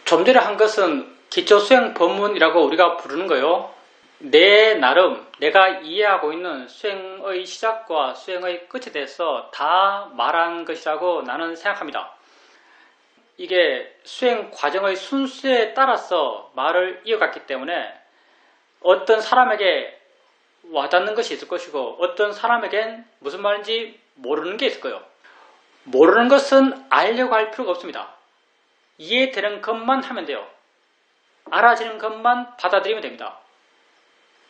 좀 전에 한 것은 기초수행 법문이라고 우리가 부르는 거요. 내 나름 내가 이해하고 있는 수행의 시작과 수행의 끝에 대해서 다 말한 것이라고 나는 생각합니다. 이게 수행 과정의 순수에 따라서 말을 이어갔기 때문에 어떤 사람에게 와닿는 것이 있을 것이고 어떤 사람에겐 무슨 말인지 모르는 게 있을 거예요. 모르는 것은 알려고 할 필요가 없습니다. 이해되는 것만 하면 돼요. 알아지는 것만 받아들이면 됩니다.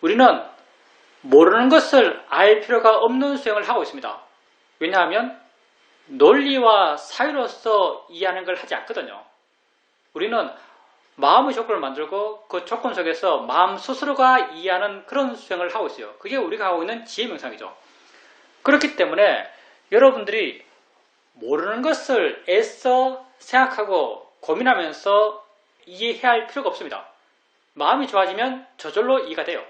우리는 모르는 것을 알 필요가 없는 수행을 하고 있습니다. 왜냐하면 논리와 사유로서 이해하는 걸 하지 않거든요. 우리는 마음의 조건을 만들고 그 조건 속에서 마음 스스로가 이해하는 그런 수행을 하고 있어요. 그게 우리가 하고 있는 지혜명상이죠. 그렇기 때문에 여러분들이 모르는 것을 애써 생각하고 고민하면서 이해해야 할 필요가 없습니다. 마음이 좋아지면 저절로 이해가 돼요.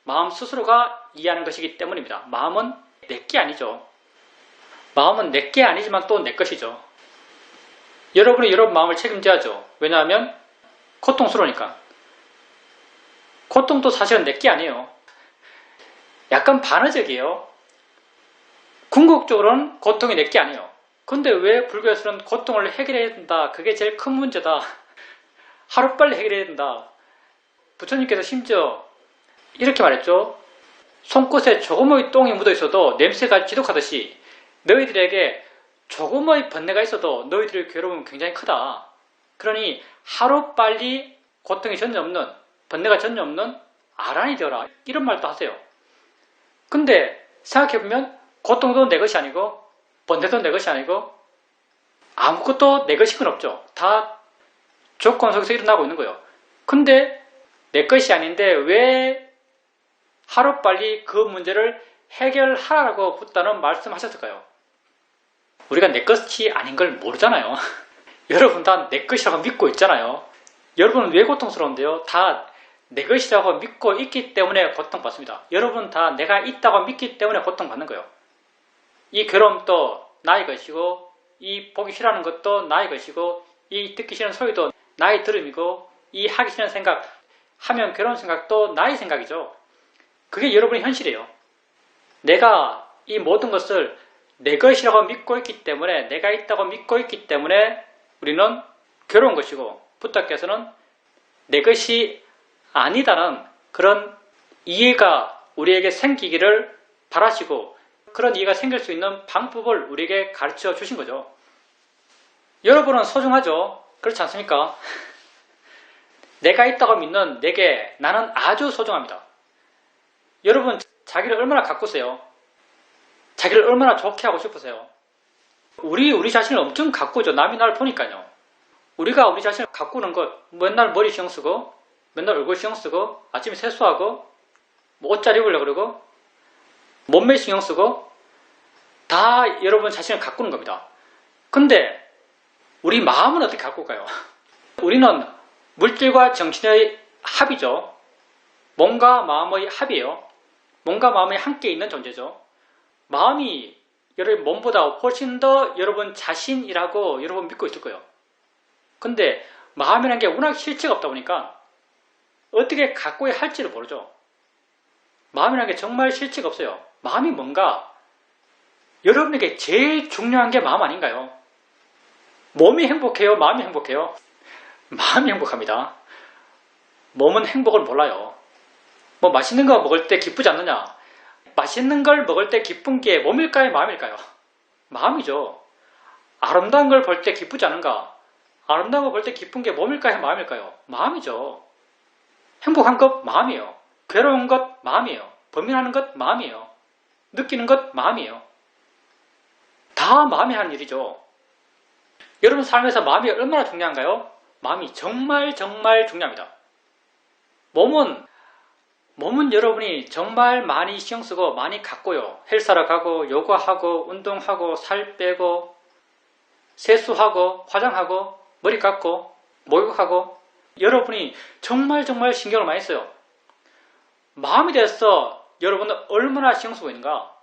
마음 스스로가 이해하는 것이기 때문입니다. 마음은 내게 아니죠. 마음은 내게 아니지만 또 내 것이죠. 여러분이 여러분 마음을 책임져야죠. 왜냐하면 고통스러우니까. 고통도 사실은 내게 아니에요. 약간 반어적이에요. 궁극적으로는 고통이 내게 아니에요. 근데 왜 불교에서는 고통을 해결해야 된다. 그게 제일 큰 문제다. 하루빨리 해결해야 된다. 부처님께서 심지어 이렇게 말했죠. 손끝에 조금의 똥이 묻어 있어도 냄새가 지독하듯이 너희들에게 조금의 번뇌가 있어도 너희들의 괴로움은 굉장히 크다. 그러니 하루빨리 고통이 전혀 없는, 번뇌가 전혀 없는 아란이 되어라. 이런 말도 하세요. 근데 생각해보면 고통도 내 것이 아니고 번뇌도 내 것이 아니고 아무것도 내 것인 건 없죠. 다 조건 속에서 일어나고 있는 거예요. 근데 내 것이 아닌데 왜 하루빨리 그 문제를 해결하라고 부다는 말씀하셨을까요? 우리가 내 것이 아닌 걸 모르잖아요. 여러분 다 내 것이라고 믿고 있잖아요. 여러분은 왜 고통스러운데요? 다 내 것이라고 믿고 있기 때문에 고통받습니다. 여러분 다 내가 있다고 믿기 때문에 고통받는 거예요. 이 괴로움도 나의 것이고 이 보기 싫어하는 것도 나의 것이고 이 듣기 싫은 소리도 나의 들음이고 이 하기 싫은 생각, 하면 괴로운 생각도 나의 생각이죠. 그게 여러분의 현실이에요. 내가 이 모든 것을 내 것이라고 믿고 있기 때문에 내가 있다고 믿고 있기 때문에 우리는 괴로운 것이고 부처께서는 내 것이 아니다는 그런 이해가 우리에게 생기기를 바라시고 그런 이해가 생길 수 있는 방법을 우리에게 가르쳐 주신 거죠. 여러분은 소중하죠. 그렇지 않습니까? 내가 있다고 믿는 내게 나는 아주 소중합니다. 여러분 자기를 얼마나 가꾸세요? 자기를 얼마나 좋게 하고 싶으세요? 우리 자신을 엄청 가꾸죠. 남이 나를 보니까요. 우리가 우리 자신을 가꾸는 것, 맨날 머리 신경 쓰고 맨날 얼굴 신경 쓰고 아침에 세수하고 옷 잘 입으려고 그러고 몸매 신경 쓰고 다 여러분 자신을 가꾸는 겁니다. 근데 우리 마음은 어떻게 가꿀까요? 우리는 물질과 정신의 합이죠. 몸과 마음의 합이에요. 몸과 마음이 함께 있는 존재죠. 마음이 여러분 몸보다 훨씬 더 여러분 자신이라고 여러분 믿고 있을 거예요. 근데 마음이라는 게 워낙 실체가 없다 보니까 어떻게 가꿔야 할지를 모르죠. 마음이라는 게 정말 실체가 없어요. 마음이 뭔가 여러분에게 제일 중요한 게 마음 아닌가요? 몸이 행복해요? 마음이 행복해요? 마음이 행복합니다. 몸은 행복을 몰라요. 뭐 맛있는 거 먹을 때 기쁘지 않느냐? 맛있는 걸 먹을 때 기쁜 게 몸일까요? 마음일까요? 마음이죠. 아름다운 걸 볼 때 기쁘지 않은가? 아름다운 걸 볼 때 기쁜 게 몸일까요? 마음일까요? 마음이죠. 행복한 것 마음이에요. 괴로운 것 마음이에요. 범민하는 것 마음이에요. 느끼는 것 마음이에요. 다 마음이 하는 일이죠. 여러분 삶에서 마음이 얼마나 중요한가요? 마음이 정말 중요합니다. 몸은 여러분이 정말 많이 신경 쓰고 많이 가꿔요. 헬스하러 가고 요가하고 운동하고 살 빼고 세수하고 화장하고 머리 감고 목욕하고 여러분이 정말 신경을 많이 써요. 마음에 대해서 여러분은 얼마나 신경 쓰고 있는가?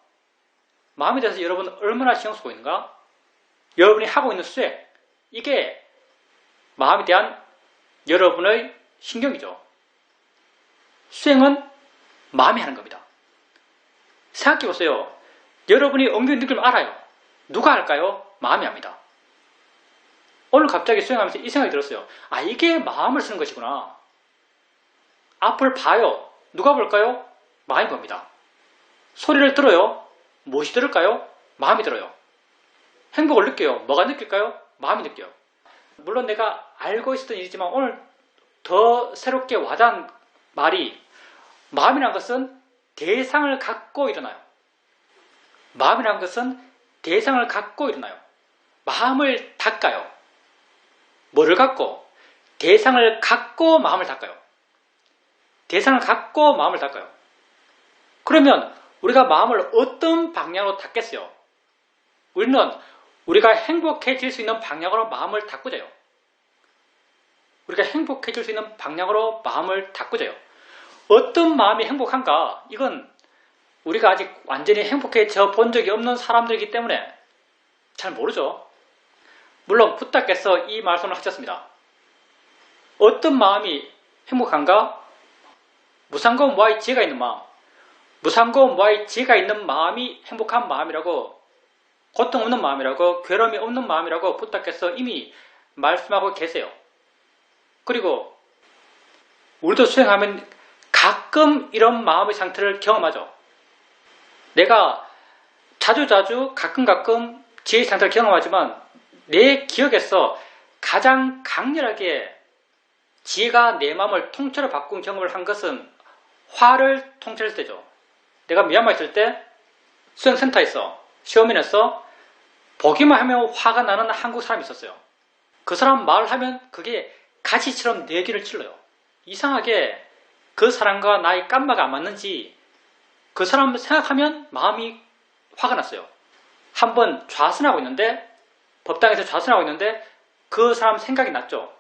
마음에 대해서 여러분은 얼마나 신경 쓰고 있는가? 여러분이 하고 있는 수행, 이게 마음에 대한 여러분의 신경이죠. 수행은 마음이 하는 겁니다. 생각해보세요. 여러분이 엉덩이 느낌을 알아요. 누가 할까요? 마음이 합니다. 오늘 갑자기 수행하면서 이 생각이 들었어요. 아, 이게 마음을 쓰는 것이구나. 앞을 봐요. 누가 볼까요? 마음이 봅니다. 소리를 들어요. 무엇이 들을까요? 마음이 들어요. 행복을 느껴요. 뭐가 느낄까요? 마음이 느껴요. 물론 내가 알고 있었던 일이지만 오늘 더 새롭게 와닿은 말이, 마음이란 것은 대상을 갖고 일어나요. 마음이란 것은 대상을 갖고 일어나요. 마음을 닦아요. 뭐를 갖고? 대상을 갖고 마음을 닦아요. 대상을 갖고 마음을 닦아요. 그러면 우리가 마음을 어떤 방향으로 닦겠어요? 우리는 우리가 행복해질 수 있는 방향으로 마음을 닦고자요. 우리가 행복해질 수 있는 방향으로 마음을 닦고자요. 어떤 마음이 행복한가? 이건 우리가 아직 완전히 행복해져 본 적이 없는 사람들이기 때문에 잘 모르죠. 물론 부탁께서 이 말씀을 하셨습니다. 어떤 마음이 행복한가? 무상고음 무아의 지혜가 있는 마음. 무상고음 무아의 지혜가 있는 마음이 행복한 마음이라고, 고통 없는 마음이라고, 괴로움이 없는 마음이라고 부탁께서 이미 말씀하고 계세요. 그리고 우리도 수행하면 가끔 이런 마음의 상태를 경험하죠. 내가 자주자주 가끔 지혜의 상태를 경험하지만 내 기억에서 가장 강렬하게 지혜가 내 마음을 통째로 바꾼 경험을 한 것은 화를 통째했을 때죠. 내가 미얀마에 있을 때 수행센터에서 시어민에서 보기만 하면 화가 나는 한국 사람이 있었어요. 그 사람 말을 하면 그게 가시처럼 내 귀를 찔러요. 이상하게 그 사람과 나의 깜마가 안 맞는지 그 사람 생각하면 마음이 화가 났어요. 한번 좌선하고 있는데, 법당에서 좌선하고 있는데 그 사람 생각이 났죠.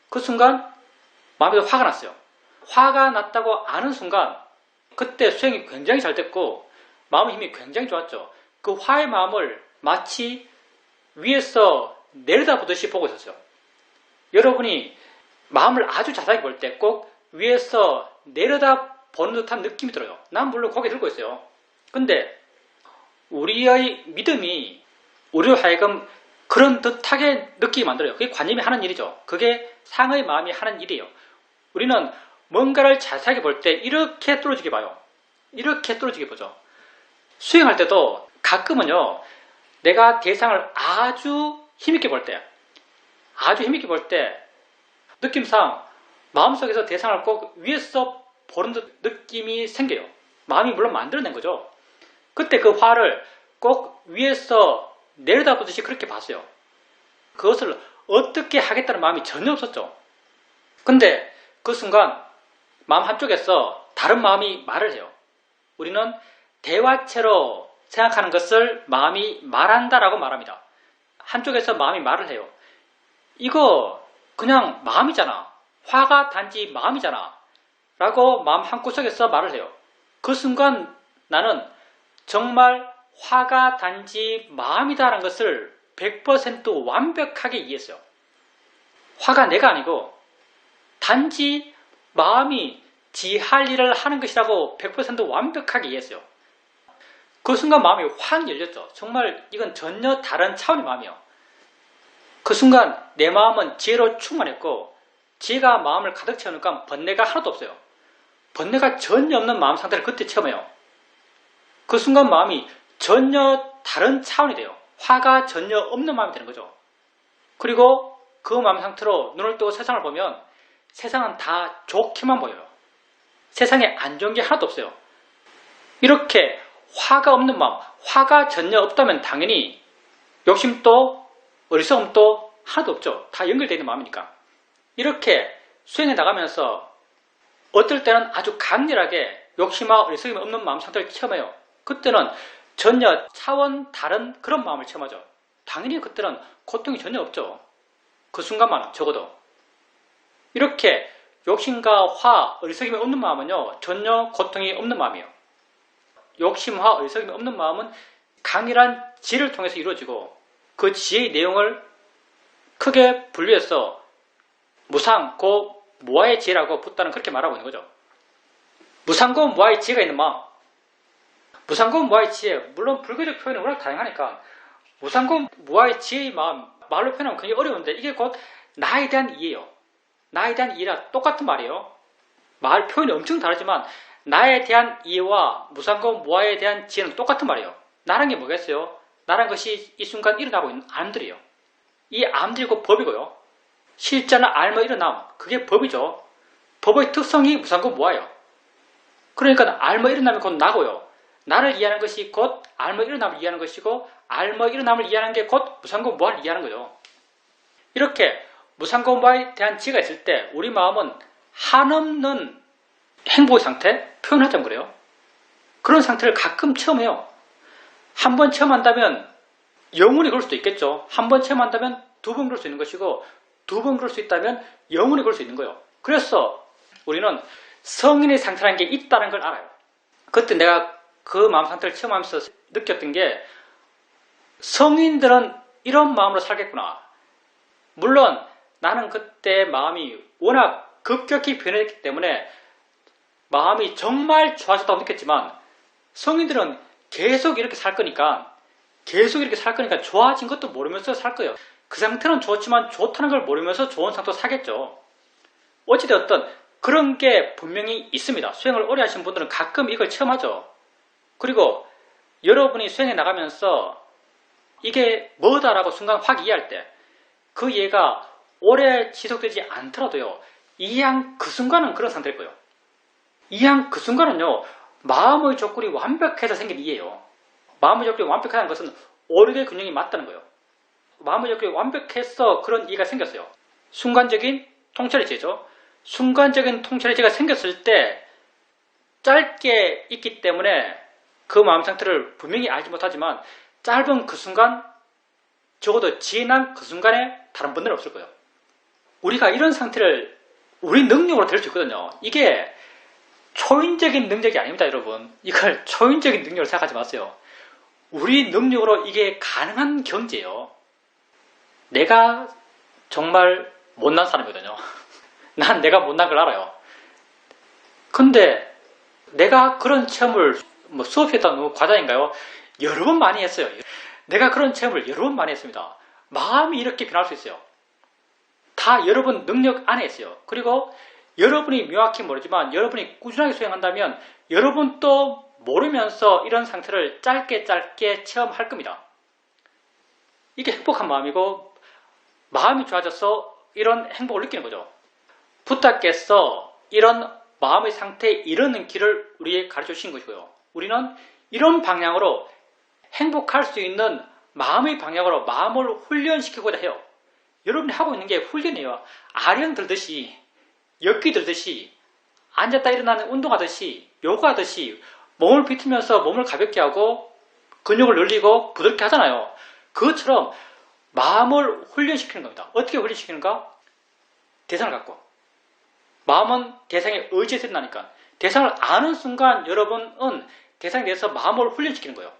그 순간 마음에서 화가 났어요. 화가 났다고 아는 순간 그때 수행이 굉장히 잘 됐고 마음의 힘이 굉장히 좋았죠. 그 화의 마음을 마치 위에서 내려다보듯이 보고 있었어요. 여러분이 마음을 아주 자세하게 볼 때 꼭 위에서 내려다보는 듯한 느낌이 들어요. 난 물론 고개 들고 있어요. 근데 우리의 믿음이 우리로 하여금 그런 듯하게 느끼게 만들어요. 그게 관념이 하는 일이죠. 그게 상의 마음이 하는 일이에요. 우리는 뭔가를 자세하게 볼 때 이렇게 뚫어지게 봐요. 이렇게 뚫어지게 보죠. 수행할 때도 가끔은요, 내가 대상을 아주 힘있게 볼 때, 느낌상 마음속에서 대상을 꼭 위에서 보는 느낌이 생겨요. 마음이 물론 만들어낸 거죠. 그때 그 화를 꼭 위에서 내려다보듯이 그렇게 봤어요. 그것을 어떻게 하겠다는 마음이 전혀 없었죠. 근데 그 순간 마음 한쪽에서 다른 마음이 말을 해요. 우리는 대화체로 생각하는 것을 마음이 말한다라고 말합니다. 한쪽에서 마음이 말을 해요. 이거 그냥 마음이잖아. 화가 단지 마음이잖아. 라고 마음 한구석에서 말을 해요. 그 순간 나는 정말 화가 단지 마음이다라는 것을 100% 완벽하게 이해했어요. 화가 내가 아니고 단지 마음이 지 할 일을 하는 것이라고 100% 완벽하게 이해했어요. 그 순간 마음이 확 열렸죠. 정말 이건 전혀 다른 차원의 마음이에요. 그 순간 내 마음은 지혜로 충만했고 지혜가 마음을 가득 채우니까 번뇌가 하나도 없어요. 번뇌가 전혀 없는 마음 상태를 그때 체험해요. 그 순간 마음이 전혀 다른 차원이 돼요. 화가 전혀 없는 마음이 되는 거죠. 그리고 그 마음 상태로 눈을 뜨고 세상을 보면 세상은 다 좋게만 보여요. 세상에 안 좋은 게 하나도 없어요. 이렇게 화가 없는 마음, 화가 전혀 없다면 당연히 욕심도 어리석음도 하나도 없죠. 다 연결되어 있는 마음이니까. 이렇게 수행해 나가면서 어떨 때는 아주 강렬하게 욕심과 어리석음이 없는 마음 상태를 체험해요. 그때는 전혀 차원 다른 그런 마음을 체험하죠. 당연히 그때는 고통이 전혀 없죠. 그 순간만은 적어도. 이렇게 욕심과 화, 어리석임이 없는 마음은요, 전혀 고통이 없는 마음이에요. 욕심과 어리석임이 없는 마음은 강렬한 지혜를 통해서 이루어지고 그 지혜의 내용을 크게 분류해서 무상, 고 무아의 지혜라고 붓다는 그렇게 말하고 있는 거죠. 무상고 무아의 지혜가 있는 마음. 무상고 무아의 지혜, 물론 불교적 표현은 워낙 다양하니까 무상고 무아의 지혜의 마음, 말로 표현하면 굉장히 어려운데 이게 곧 나에 대한 이해예요. 나에 대한 이해라 똑같은 말이에요. 말 표현이 엄청 다르지만 나에 대한 이해와 무상고 무아에 대한 지혜는 똑같은 말이에요. 나란 게 뭐겠어요? 나란 것이 이 순간 일어나고 있는 암들이에요. 이 암들이 곧 법이고요. 실제는 알며 일어남, 그게 법이죠. 법의 특성이 무상고 무아예요. 그러니까 알며 일어나면 곧 나고요. 나를 이해하는 것이 곧 알며 일어남을 이해하는 것이고 알며 일어남을 이해하는 게 곧 무상고 무아를 이해하는 거죠. 이렇게 무상고 무아에 대한 지혜가 있을 때 우리 마음은 한없는 행복의 상태? 표현하자면 그래요. 그런 상태를 가끔 체험해요. 한 번 체험한다면 영원히 그럴 수도 있겠죠. 한 번 체험한다면 두 번 그럴 수 있는 것이고 두 번 그럴 수 있다면 영원히 그럴 수 있는 거예요. 그래서 우리는 성인의 상태라는 게 있다는 걸 알아요. 그때 내가 그 마음 상태를 체험하면서 느꼈던 게 성인들은 이런 마음으로 살겠구나. 물론 나는 그때 마음이 워낙 급격히 변했기 때문에 마음이 정말 좋아졌다고 느꼈지만 성인들은 계속 이렇게 살 거니까 좋아진 것도 모르면서 살 거예요. 그 상태는 좋지만 좋다는 걸 모르면서 좋은 상태로 사겠죠. 어찌되었든 그런 게 분명히 있습니다. 수행을 오래 하신 분들은 가끔 이걸 체험하죠. 그리고 여러분이 수행해 나가면서 이게 뭐다라고 순간 확 이해할 때 그 이해가 오래 지속되지 않더라도요. 이해한 그 순간은 그런 상태일 거예요. 이해한 그 순간은요. 마음의 조건이 완벽해서 생긴 이해예요. 마음의 조건이 완벽하다는 것은 오르게 균형이 맞다는 거예요. 마음의 조건이 완벽해서 그런 이해가 생겼어요. 순간적인 통찰의 지혜죠. 순간적인 통찰의 지혜가 생겼을 때 짧게 있기 때문에 그 마음 상태를 분명히 알지 못하지만 짧은 그 순간 적어도 지난 그 순간에 다른 분들은 없을 거예요. 우리가 이런 상태를 우리 능력으로 될 수 있거든요. 이게 초인적인 능력이 아닙니다, 여러분. 이걸 초인적인 능력으로 생각하지 마세요. 우리 능력으로 이게 가능한 경지예요. 내가 정말 못난 사람이거든요. 난 내가 못난 걸 알아요. 근데 내가 그런 체험을 수업했던 과정인가요? 여러 번 많이 했어요. 내가 그런 체험을 여러 번 많이 했습니다. 마음이 이렇게 변할 수 있어요. 다 여러분 능력 안에 있어요. 그리고 여러분이 명확히 모르지만 여러분이 꾸준하게 수행한다면 여러분도 모르면서 이런 상태를 짧게 체험할 겁니다. 이게 행복한 마음이고 마음이 좋아져서 이런 행복을 느끼는 거죠. 부탁께서 이런 마음의 상태에 이르는 길을 우리에게 가르쳐 주신 것이고요. 우리는 이런 방향으로 행복할 수 있는 마음의 방향으로 마음을 훈련시키고자 해요. 여러분이 하고 있는 게 훈련이에요. 아령 들듯이, 엿기 들듯이, 앉았다 일어나는 운동하듯이, 요가하듯이 몸을 비틀면서 몸을 가볍게 하고 근육을 늘리고 부드럽게 하잖아요. 그것처럼 마음을 훈련시키는 겁니다. 어떻게 훈련시키는가? 대상을 갖고. 마음은 대상에 의지해서 일어나니까. 대상을 아는 순간 여러분은 대상에 대해서 마음을 훈련시키는 거예요.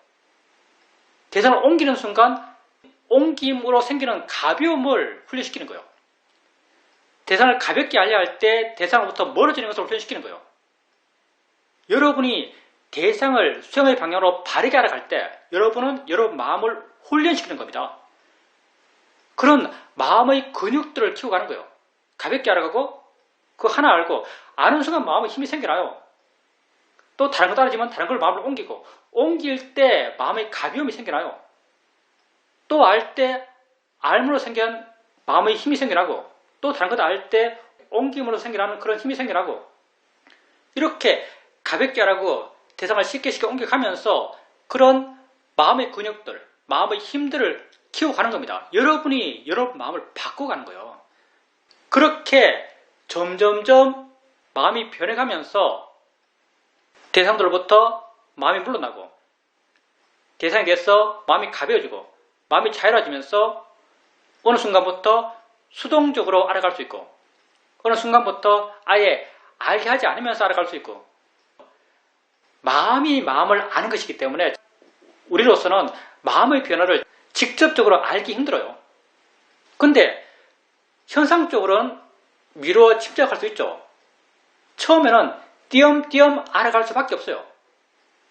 대상을 옮기는 순간 옮김으로 생기는 가벼움을 훈련시키는 거예요. 대상을 가볍게 알려야 할 때 대상으로부터 멀어지는 것을 훈련시키는 거예요. 여러분이 대상을 수행의 방향으로 바르게 알아갈 때 여러분은 여러분 마음을 훈련시키는 겁니다. 그런 마음의 근육들을 키워가는 거예요. 가볍게 알아가고 그거 하나 알고 아는 순간 마음에 힘이 생겨나요. 또 다른 거 따르지만 다른 걸 마음을 옮기고 옮길 때 마음의 가벼움이 생겨나요. 또 알 때 알므로 생겨난 마음의 힘이 생겨나고 또 다른 것 알 때 옮김으로 생겨나는 그런 힘이 생겨나고 이렇게 가볍게 하라고 대상을 쉽게 옮겨가면서 그런 마음의 근육들, 마음의 힘들을 키워가는 겁니다. 여러분이 여러분 마음을 바꿔가는 거예요. 그렇게 점점점 마음이 변해가면서 대상들로부터 마음이 물러나고 대상에 대해서 마음이 가벼워지고 마음이 자유로워지면서 어느 순간부터 수동적으로 알아갈 수 있고 어느 순간부터 아예 알게 하지 않으면서 알아갈 수 있고 마음이 마음을 아는 것이기 때문에 우리로서는 마음의 변화를 직접적으로 알기 힘들어요. 근데 현상적으로는 미루어 침착할 수 있죠. 처음에는 띄엄띄엄 알아갈 수밖에 없어요.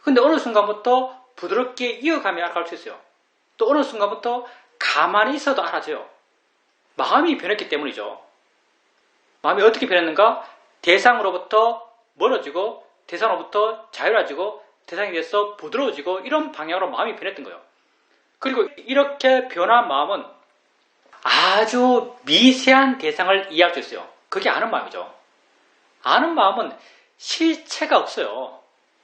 근데 어느 순간부터 부드럽게 이어가며 알아갈 수 있어요. 또 어느 순간부터 가만히 있어도 알아져요. 마음이 변했기 때문이죠. 마음이 어떻게 변했는가? 대상으로부터 멀어지고 대상으로부터 자유로워지고 대상에 대해서 부드러워지고 이런 방향으로 마음이 변했던 거예요. 그리고 이렇게 변한 마음은 아주 미세한 대상을 이해할 수 있어요. 그게 아는 마음이죠. 아는 마음은 실체가 없어요.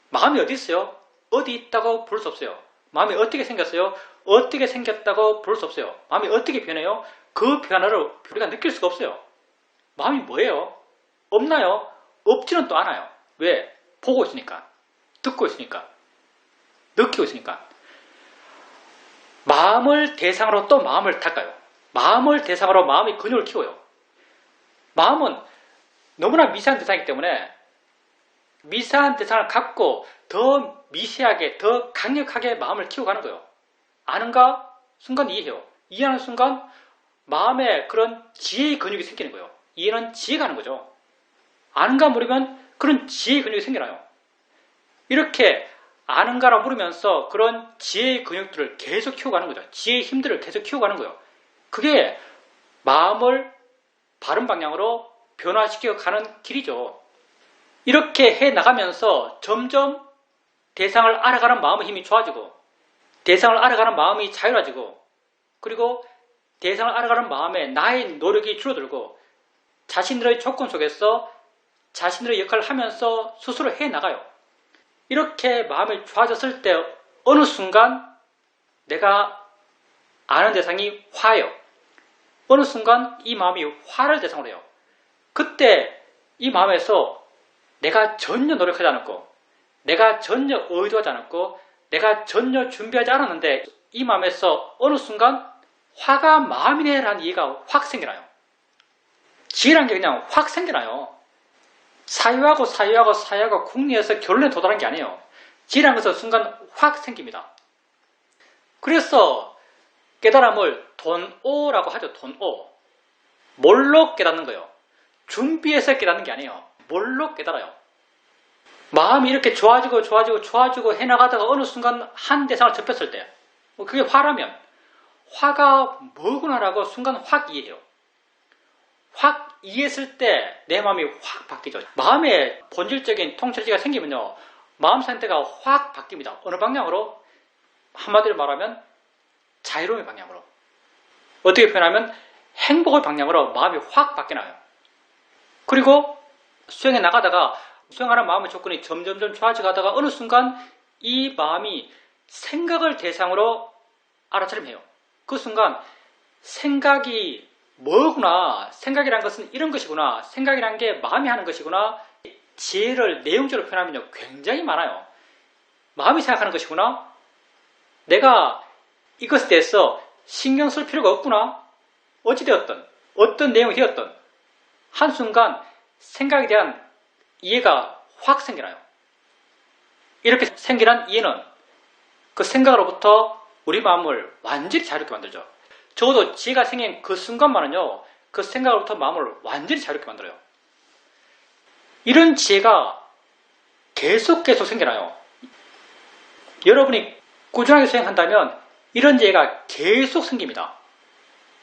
마음이 어디 있어요? 어디 있다고 볼 수 없어요. 마음이 어떻게 생겼어요? 어떻게 생겼다고 볼 수 없어요. 마음이 어떻게 변해요? 그 변화를 우리가 느낄 수가 없어요. 마음이 뭐예요? 없나요? 없지는 또 않아요. 왜? 보고 있으니까. 듣고 있으니까. 느끼고 있으니까. 마음을 대상으로 또 마음을 닦아요. 마음을 대상으로 마음의 근육을 키워요. 마음은 너무나 미세한 대상이기 때문에 미세한 대상을 갖고 더 미세하게, 더 강력하게 마음을 키워가는 거예요. 아는가? 순간 이해해요. 이해하는 순간 마음에 그런 지혜의 근육이 생기는 거예요. 이해는 지혜가 하는 거죠. 아는가 물으면 그런 지혜의 근육이 생겨나요. 이렇게 아는가라 물으면서 그런 지혜의 근육들을 계속 키워가는 거죠. 지혜의 힘들을 계속 키워가는 거예요. 그게 마음을 바른 방향으로 변화시켜 가는 길이죠. 이렇게 해 나가면서 점점 대상을 알아가는 마음의 힘이 좋아지고 대상을 알아가는 마음이 자유로워지고 그리고 대상을 알아가는 마음에 나의 노력이 줄어들고 자신들의 조건 속에서 자신들의 역할을 하면서 스스로 해 나가요. 이렇게 마음이 좋아졌을 때 어느 순간 내가 아는 대상이 화예요. 어느 순간 이 마음이 화를 대상으로 해요. 그때 이 마음에서 내가 전혀 노력하지 않았고 내가 전혀 의도하지 않았고 내가 전혀 준비하지 않았는데 이 마음에서 어느 순간 화가 마음이네 라는 이해가 확 생겨나요. 지혜란 게 그냥 확 생겨나요. 사유하고 궁리해서 결론에 도달한 게 아니에요. 지혜란 것은 순간 확 생깁니다. 그래서 깨달음을 돈오라고 하죠. 돈오. 뭘로 깨닫는 거예요? 준비해서 깨닫는 게 아니에요. 뭘로 깨달아요? 마음이 이렇게 좋아지고 해나가다가 어느 순간 한 대상을 접했을 때 그게 화라면 화가 뭐구나라고 순간 확 이해해요. 확 이해했을 때 내 마음이 확 바뀌죠. 마음에 본질적인 통찰지가 생기면요. 마음 상태가 확 바뀝니다. 어느 방향으로? 한마디로 말하면 자유로움의 방향으로. 어떻게 표현하면 행복의 방향으로 마음이 확 바뀌나요. 그리고 수행해 나가다가 수행하는 마음의 조건이 점점 좋아져 가다가 어느 순간 이 마음이 생각을 대상으로 알아차림해요. 그 순간 생각이 뭐구나, 생각이란 것은 이런 것이구나, 생각이란 게 마음이 하는 것이구나, 지혜를 내용적으로 표현하면요 굉장히 많아요. 마음이 생각하는 것이구나, 내가 이것에 대해서 신경 쓸 필요가 없구나, 어찌되었든 어떤 내용이 되었든 한순간 생각에 대한 이해가 확 생겨나요. 이렇게 생겨난 이해는 그 생각으로부터 우리 마음을 완전히 자유롭게 만들죠. 적어도 지혜가 생긴 그 순간만은요, 그 생각으로부터 마음을 완전히 자유롭게 만들어요. 이런 지혜가 계속 생겨나요. 여러분이 꾸준하게 수행한다면 이런 지혜가 계속 생깁니다.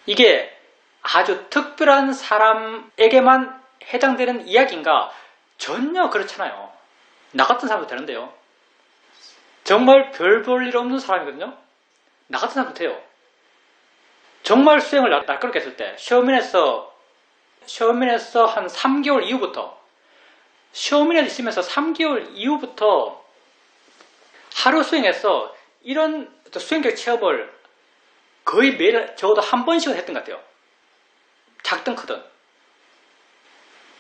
이게 아주 특별한 사람에게만 해당되는 이야기인가? 전혀 그렇잖아요. 나 같은 사람도 되는데요. 정말 별 볼 일 없는 사람이거든요. 나 같은 사람도 돼요. 정말 수행을 날카롭게 했을 때 쇼민에서 한 3개월 이후부터 쇼민에 있으면서 3개월 이후부터 하루 수행해서 이런 수행적 체험을 거의 매일 적어도 한 번씩은 했던 것 같아요. 작든 크든.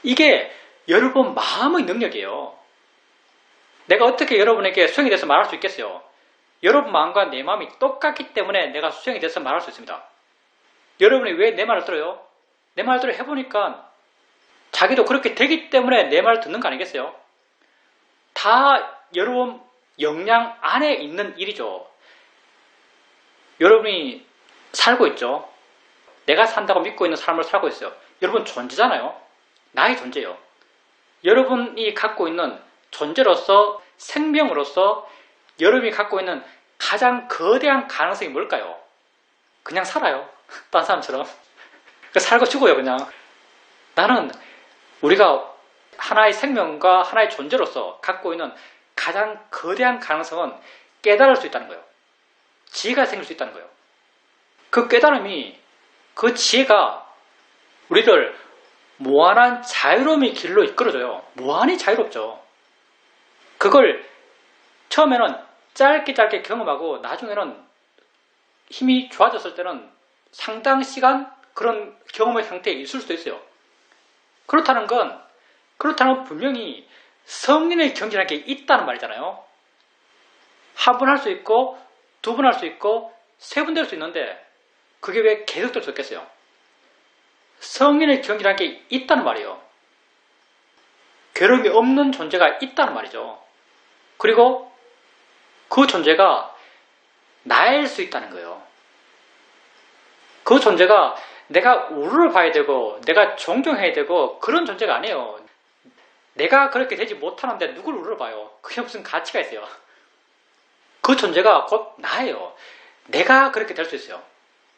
이게 여러분 마음의 능력이에요. 내가 어떻게 여러분에게 수행에 대해서 말할 수 있겠어요? 여러분 마음과 내 마음이 똑같기 때문에 내가 수행에 대해서 말할 수 있습니다. 여러분이 왜 내 말을 들어요? 내 말을 들어 해보니까 자기도 그렇게 되기 때문에 내 말을 듣는 거 아니겠어요? 다 여러분 역량 안에 있는 일이죠. 여러분이 살고 있죠. 내가 산다고 믿고 있는 삶을 살고 있어요. 여러분 존재잖아요. 나의 존재예요. 여러분이 갖고 있는 존재로서, 생명으로서 여러분이 갖고 있는 가장 거대한 가능성이 뭘까요? 그냥 살아요. 딴 사람처럼. 살고 죽어요, 그냥. 나는 우리가 하나의 생명과 하나의 존재로서 갖고 있는 가장 거대한 가능성은 깨달을 수 있다는 거예요. 지혜가 생길 수 있다는 거예요. 그 깨달음이, 그 지혜가 우리를 무한한 자유로움의 길로 이끌어줘요. 무한히 자유롭죠. 그걸 처음에는 짧게 경험하고 나중에는 힘이 좋아졌을 때는 상당 시간 그런 경험의 상태에 있을 수도 있어요. 그렇다는 건 분명히 성인의 경지라는 게 있다는 말이잖아요. 한 번 할 수 있고, 두 번 할 수 있고, 세 번 될 수 있는데 그게 왜 계속될 수 없겠어요? 성인의 경지라는 게 있다는 말이에요. 괴로움이 없는 존재가 있다는 말이죠. 그리고 그 존재가 나일 수 있다는 거예요. 그 존재가 내가 우러러 봐야 되고 내가 존경해야 되고 그런 존재가 아니에요. 내가 그렇게 되지 못하는데 누굴 우러러 봐요? 그게 무슨 가치가 있어요? 그 존재가 곧 나예요. 내가 그렇게 될 수 있어요.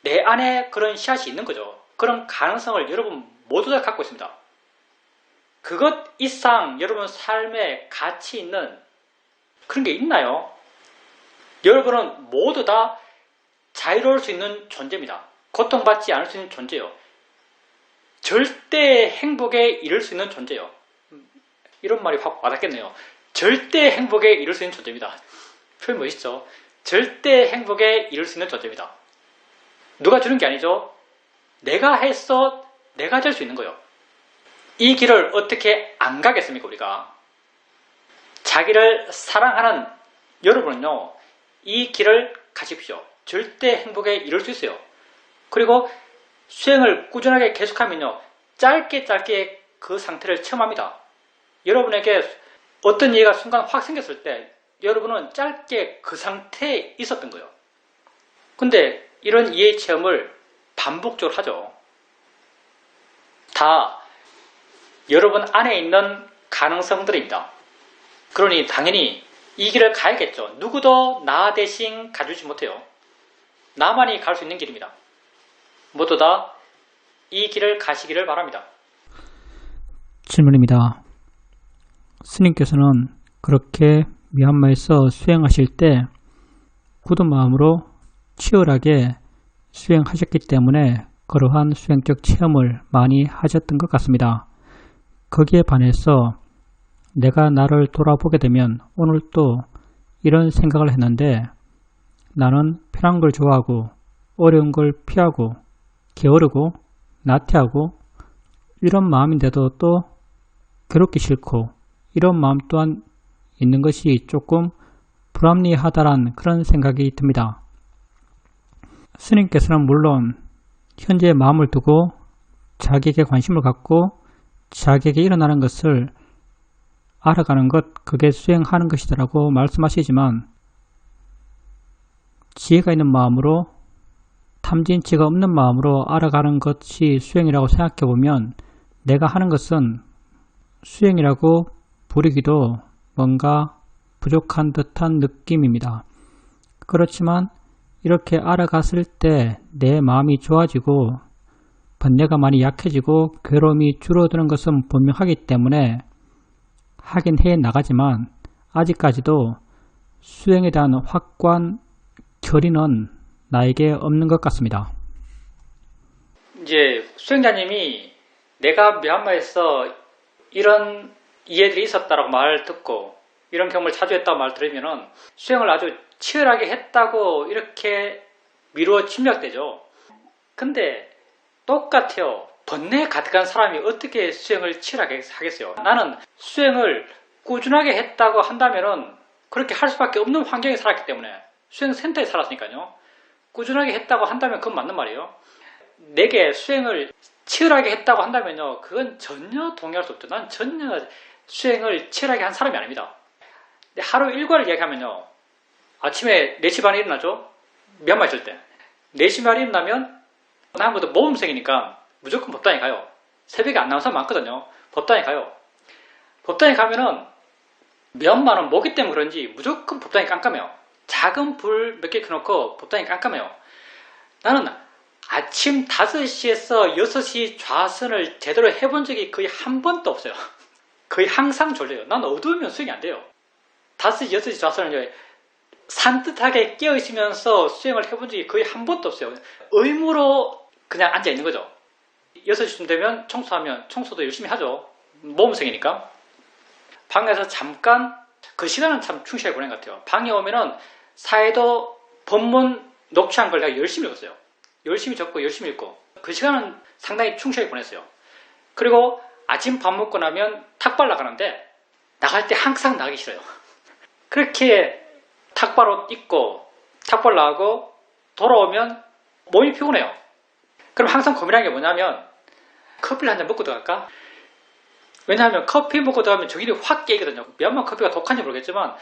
내 안에 그런 씨앗이 있는 거죠. 그런 가능성을 여러분 모두 다 갖고 있습니다. 그것 이상 여러분 삶에 가치 있는 그런 게 있나요? 여러분은 모두 다 자유로울 수 있는 존재입니다. 고통받지 않을 수 있는 존재요. 절대 행복에 이를 수 있는 존재요. 이런 말이 확 와닿겠네요. 절대 행복에 이를 수 있는 존재입니다. 표현 멋있죠? 절대 행복에 이를 수 있는 존재입니다. 누가 주는 게 아니죠. 내가 해서 내가 될 수 있는 거예요. 이 길을 어떻게 안 가겠습니까, 우리가? 자기를 사랑하는 여러분은요, 이 길을 가십시오. 절대 행복에 이룰 수 있어요. 그리고 수행을 꾸준하게 계속하면요, 짧게 그 상태를 체험합니다. 여러분에게 어떤 이해가 순간 확 생겼을 때 여러분은 짧게 그 상태에 있었던 거예요. 근데 이런 이해 체험을 반복적으로 하죠. 다 여러분 안에 있는 가능성들입니다. 그러니 당연히 이 길을 가야겠죠. 누구도 나 대신 가주지 못해요. 나만이 갈 수 있는 길입니다. 모두 다 이 길을 가시기를 바랍니다. 질문입니다. 스님께서는 그렇게 미얀마에서 수행하실 때 굳은 마음으로 치열하게 수행하셨기 때문에 그러한 수행적 체험을 많이 하셨던 것 같습니다. 거기에 반해서 내가 나를 돌아보게 되면 오늘 또 이런 생각을 했는데 나는 편한 걸 좋아하고 어려운 걸 피하고 게으르고 나태하고 이런 마음인데도 또 괴롭기 싫고 이런 마음 또한 있는 것이 조금 불합리하다란 그런 생각이 듭니다. 스님께서는 물론 현재의 마음을 두고 자기에게 관심을 갖고 자기에게 일어나는 것을 알아가는 것, 그게 수행하는 것이다라고 말씀하시지만 지혜가 있는 마음으로 탐진치가 없는 마음으로 알아가는 것이 수행이라고 생각해보면 내가 하는 것은 수행이라고 부르기도 뭔가 부족한 듯한 느낌입니다. 그렇지만 이렇게 알아갔을 때 내 마음이 좋아지고 번뇌가 많이 약해지고 괴로움이 줄어드는 것은 분명하기 때문에 하긴 해 나가지만 아직까지도 수행에 대한 확고한 결의는 나에게 없는 것 같습니다. 이제 수행자님이 내가 미얀마에서 이런 이해들이 있었다라고 말을 듣고 이런 경험을 자주 했다고 말 들으면은 수행을 아주 치열하게 했다고 이렇게 미루어 침략되죠. 근데 똑같아요. 번뇌에 가득한 사람이 어떻게 수행을 치열하게 하겠어요? 나는 수행을 꾸준하게 했다고 한다면은 그렇게 할 수밖에 없는 환경에 살았기 때문에 수행센터에 살았으니까요. 꾸준하게 했다고 한다면 그건 맞는 말이에요. 내게 수행을 치열하게 했다고 한다면요. 그건 전혀 동의할 수 없죠. 난 전혀 수행을 치열하게 한 사람이 아닙니다. 하루 일과를 이야기하면요. 아침에 4시 반에 일어나죠. 미얀마 있을 때 4시 반에 일어나면 나무도 모범생이니까 무조건 법당에 가요. 새벽에 안 나온 사람 많거든요. 법당에 가요. 법당에 가면은 미얀마는 모기 때문에 그런지 무조건 법당이 깜깜해요. 작은 불 몇 개 켜놓고 법당이 깜깜해요. 나는 아침 5시에서 6시 좌선을 제대로 해본 적이 거의 한 번도 없어요. 거의 항상 졸려요. 난 어두우면 수행이 안 돼요. 5시, 6시 좌선을 산뜻하게 깨어있으면서 수행을 해본 적이 거의 한 번도 없어요. 의무로 그냥 앉아있는 거죠. 6시쯤 되면 청소하면 청소도 열심히 하죠. 모험생이니까. 방에서 잠깐 그 시간은 참 충실하게 보낸 것 같아요. 방에 오면은 사회도 법문 녹취한 걸 내가 열심히 읽었어요. 열심히 적고 열심히 읽고 그 시간은 상당히 충실하게 보냈어요. 그리고 아침 밥 먹고 나면 탁발 나가는데 나갈 때 항상 나가기 싫어요. 그렇게 탁발 옷 입고 탁발 나가고 돌아오면 몸이 피곤해요. 그럼 항상 고민하는 게 뭐냐면 커피를 한 잔 먹고 들어갈까? 왜냐하면 커피 먹고 들어가면 정신이 확 깨거든요. 미얀마 커피가 독한지 모르겠지만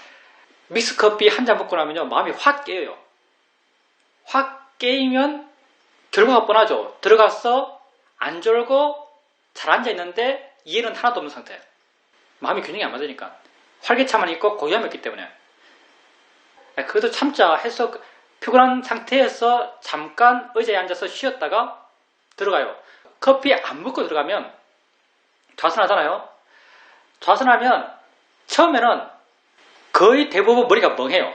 믹스커피 한 잔 먹고 나면요 마음이 확 깨요. 확 깨이면 결과가 뻔하죠. 들어가서 안 졸고 잘 앉아있는데 이해는 하나도 없는 상태. 마음이 균형이 안 맞으니까. 활기차만 있고 고요함이 있기 때문에. 그래도 참자 해서 피곤한 상태에서 잠깐 의자에 앉아서 쉬었다가 들어가요. 커피 안 먹고 들어가면 좌선하잖아요. 좌선하면 처음에는 거의 대부분 머리가 멍해요.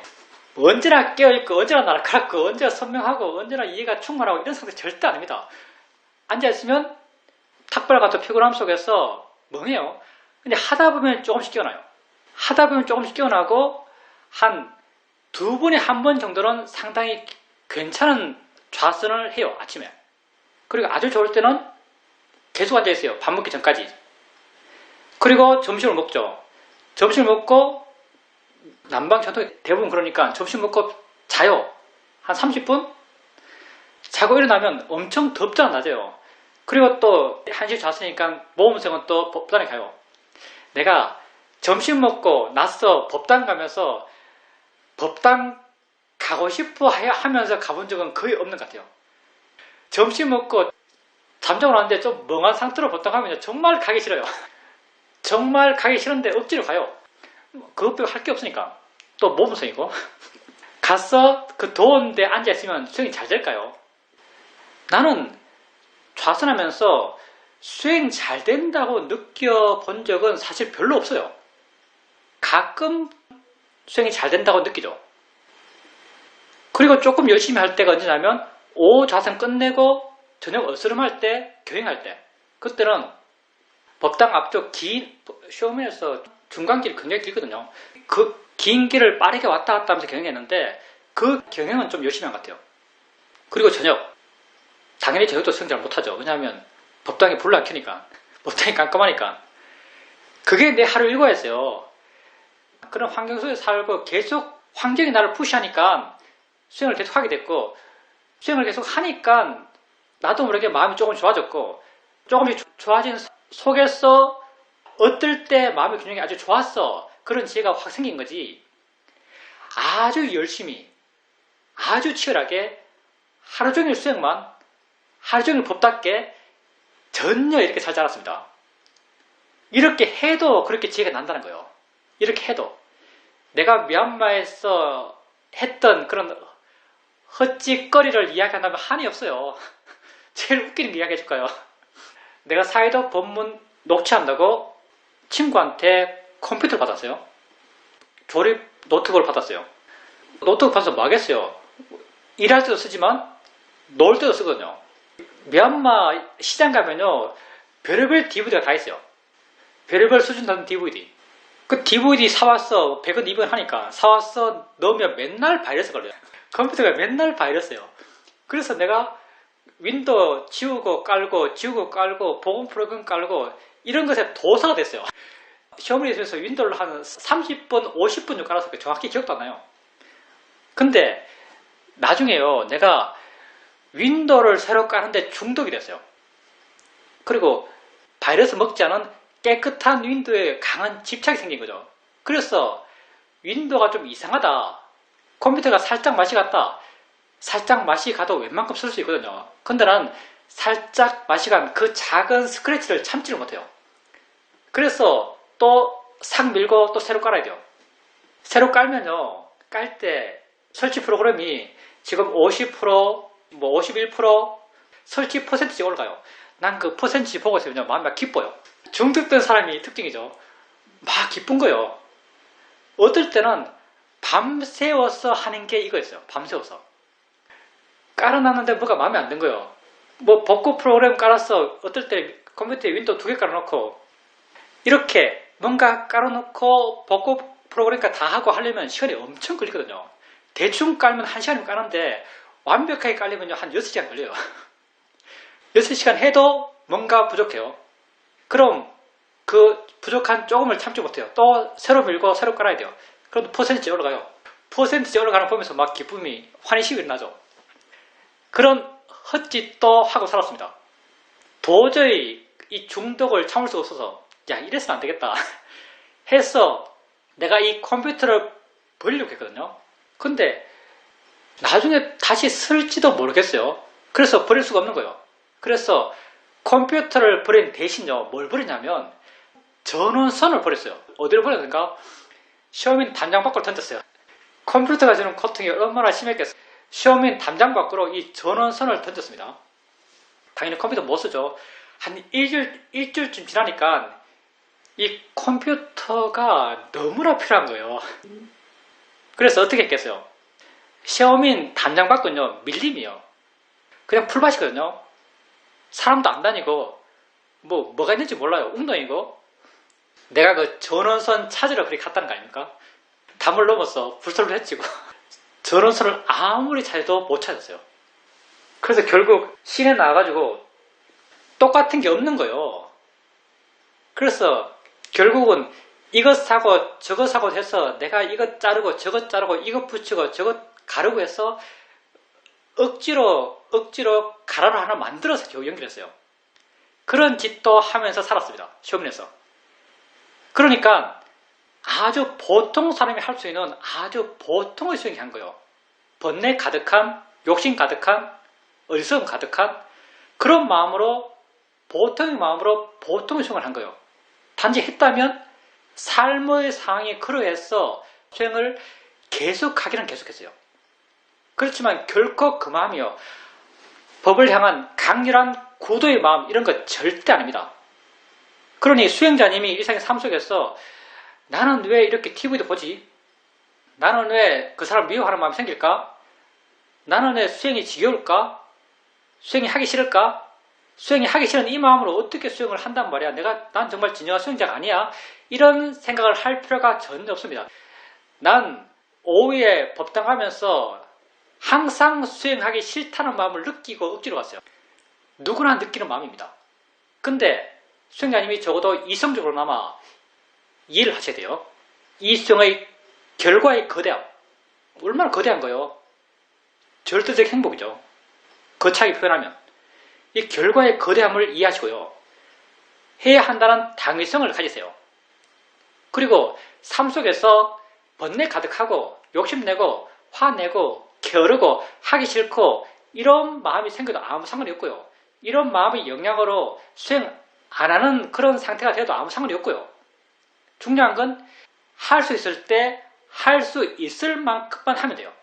언제나 깨어있고 언제나 날카롭고 언제나 선명하고 언제나 이해가 충만하고 이런 상태 절대 아닙니다. 앉아있으면 탁발 같은 피곤함 속에서 멍해요. 근데 하다 보면 조금씩 깨어나요. 하다 보면 조금씩 깨어나고 한 2번에 1번 정도는 상당히 괜찮은 좌선을 해요. 아침에. 그리고 아주 좋을 때는 계속 앉아있어요. 밥 먹기 전까지. 그리고 점심을 먹죠. 점심을 먹고 남방 전통이 대부분 그러니까 점심 먹고 자요. 한 30분? 자고 일어나면 엄청 덥잖아, 낮에요. 그리고 또 1시 잤으니까 모험생은 또 법당에 가요. 내가 점심 먹고 나서 법당 가면서 법당 가고 싶어 하면서 가본 적은 거의 없는 것 같아요. 점심 먹고 잠자고 나는데 좀 멍한 상태로 법당 가면 정말 가기 싫어요. 정말 가기 싫은데 억지로 가요. 그것 빼고 할 게 없으니까. 또 모범생이고. 가서 그 더운데 앉아있으면 수행이 잘 될까요? 나는 좌선하면서 수행 잘 된다고 느껴본 적은 사실 별로 없어요. 가끔 수행이 잘 된다고 느끼죠. 그리고 조금 열심히 할 때가 언제냐면 오후 좌선 끝내고 저녁 어스름할 때, 교행할 때. 그때는 법당 앞쪽 긴 쇼면에서 중간길이 굉장히 길거든요. 그 긴 길을 빠르게 왔다 갔다 하면서 경영했는데 그 경영은 좀 열심히 한 것 같아요. 그리고 저녁. 당연히 저녁도 수행 잘 못하죠. 왜냐하면 법당이 불을 안 켜니까. 법당이 깜깜하니까. 그게 내 하루 일과였어요. 그런 환경 속에 살고 계속 환경이 나를 푸시하니까 수행을 계속 하게 됐고 수행을 계속 하니까 나도 모르게 마음이 조금 좋아졌고 조금씩 좋아진 속에서 어떨 때 마음의 균형이 아주 좋았어. 그런 지혜가 확 생긴 거지. 아주 열심히 아주 치열하게 하루 종일 수행만 하루 종일 법답게 전혀 이렇게 살지 않았습니다. 이렇게 해도 그렇게 지혜가 난다는 거예요. 이렇게 해도 내가 미얀마에서 했던 그런 헛짓거리를 이야기한다면 한이 없어요. 제일 웃기는 거 이야기해 줄까요? 내가 사회도 법문 녹취한다고 친구한테 컴퓨터를 받았어요. 조립 노트북을 받았어요. 노트북 받아서 뭐 하겠어요? 일할 때도 쓰지만 놀 때도 쓰거든요. 미얀마 시장 가면요 별의별 DVD가 다 있어요. 별의별 수준 다른 DVD. 그 DVD 사왔어. 100원, 200원 하니까 사왔어 넣으면 맨날 바이러스 걸려요. 컴퓨터가 맨날 바이러스예요. 그래서 내가 윈도우 지우고 깔고 보건 프로그램 깔고 이런 것에 도사가 됐어요. 시험을 있으면서 윈도우를 한 30번, 50번 정도 깔아서 정확히 기억도 안 나요. 근데 나중에요 내가 윈도우를 새로 까는데 중독이 됐어요. 그리고 바이러스 먹지 않은 깨끗한 윈도우에 강한 집착이 생긴 거죠. 그래서 윈도우가 좀 이상하다. 컴퓨터가 살짝 맛이 갔다. 살짝 맛이 가도 웬만큼 쓸 수 있거든요. 근데 난 살짝 마시간 그 작은 스크래치를 참지를 못해요. 그래서 또 싹 밀고 또 새로 깔아야 돼요. 새로 깔면요, 깔 때 설치 프로그램이 지금 50%, 뭐 51% 설치 퍼센트지 올라가요. 난 그 퍼센트지 보고 있으면 마음이 막 기뻐요. 중독된 사람이 특징이죠. 막 기쁜 거예요. 어떨 때는 밤새워서 하는 게 이거였어요. 밤새워서. 깔아놨는데 뭐가 마음에 안 든 거예요. 뭐 벚꽃 프로그램 깔았어. 어떨 때 컴퓨터에 윈도우 2개 깔아놓고 이렇게 뭔가 깔아놓고 벚꽃 프로그램까지 다 하고 하려면 시간이 엄청 걸리거든요. 대충 깔면 1시간이면 까는데 완벽하게 깔려면요 한 6시간 걸려요. 6시간 해도 뭔가 부족해요. 그럼 그 부족한 조금을 참지 못해요. 또 새로 밀고 새로 깔아야 돼요. 그럼 퍼센트지 올라가요. 퍼센트지 올라가는 거 보면서 막 기쁨이 환희식이 일어나죠. 그런 헛짓도 하고 살았습니다. 도저히 이 중독을 참을 수가 없어서 야 이래서는 안 되겠다 해서 내가 이 컴퓨터를 버리려고 했거든요. 근데 나중에 다시 쓸지도 모르겠어요. 그래서 버릴 수가 없는 거예요. 그래서 컴퓨터를 버린 대신요 뭘 버리냐면 전원선을 버렸어요. 어디로 버렸는가? 시어민 담장 밖으로 던졌어요. 컴퓨터가 주는 고통이 얼마나 심했겠어요. 시어민 담장 밖으로 이 전원선을 던졌습니다. 당연히 컴퓨터 못 쓰죠. 한 일주일쯤 지나니까 이 컴퓨터가 너무나 필요한 거예요. 그래서 어떻게 했겠어요? 시어민 담장 밖은요 밀림이에요. 그냥 풀밭이거든요. 사람도 안 다니고 뭐가 있는지 몰라요. 웅덩이고. 내가 그 전원선 찾으러 그렇게 갔다는 거 아닙니까? 담을 넘어서 불철로 해치고 전원선을 아무리 찾아도 못 찾았어요. 그래서 결국 시내 나와가지고 똑같은 게 없는 거예요. 그래서 결국은 이것 사고 저것 사고 해서 내가 이것 자르고 저것 자르고 이것 붙이고 저것 가르고 해서 억지로 가라로 하나 만들어서 겨우 연결했어요. 그런 짓도 하면서 살았습니다. 시험에서. 그러니까 아주 보통 사람이 할 수 있는 아주 보통의 수행이 한 거예요. 번뇌 가득한, 욕심 가득한, 어리석음 가득한 그런 마음으로 보통의 마음으로 보통의 수행을 한 거예요. 단지 했다면 삶의 상황이 그러해서 수행을 계속하기는 계속했어요. 그렇지만 결코 그 마음이요. 법을 향한 강렬한 구도의 마음 이런 거 절대 아닙니다. 그러니 수행자님이 일상의 삶 속에서 나는 왜 이렇게 TV도 보지? 나는 왜 그 사람 미워하는 마음이 생길까? 나는 왜 수행이 지겨울까? 수행이 하기 싫을까? 수행이 하기 싫은 이 마음으로 어떻게 수행을 한단 말이야? 난 정말 진정한 수행자가 아니야? 이런 생각을 할 필요가 전혀 없습니다. 난 오후에 법당하면서 항상 수행하기 싫다는 마음을 느끼고 억지로 갔어요. 누구나 느끼는 마음입니다. 근데 수행자님이 적어도 이성적으로나마 이해를 하셔야 돼요. 이 수행의 결과의 거대함. 얼마나 거대한 거예요. 절대적 행복이죠. 거창하게 표현하면. 이 결과의 거대함을 이해하시고요. 해야 한다는 당위성을 가지세요. 그리고 삶 속에서 번뇌 가득하고 욕심내고 화내고 게으르고 하기 싫고 이런 마음이 생겨도 아무 상관이 없고요. 이런 마음의 영향으로 수행 안 하는 그런 상태가 돼도 아무 상관이 없고요. 중요한 건 할 수 있을 때 할 수 있을 만큼만 하면 돼요.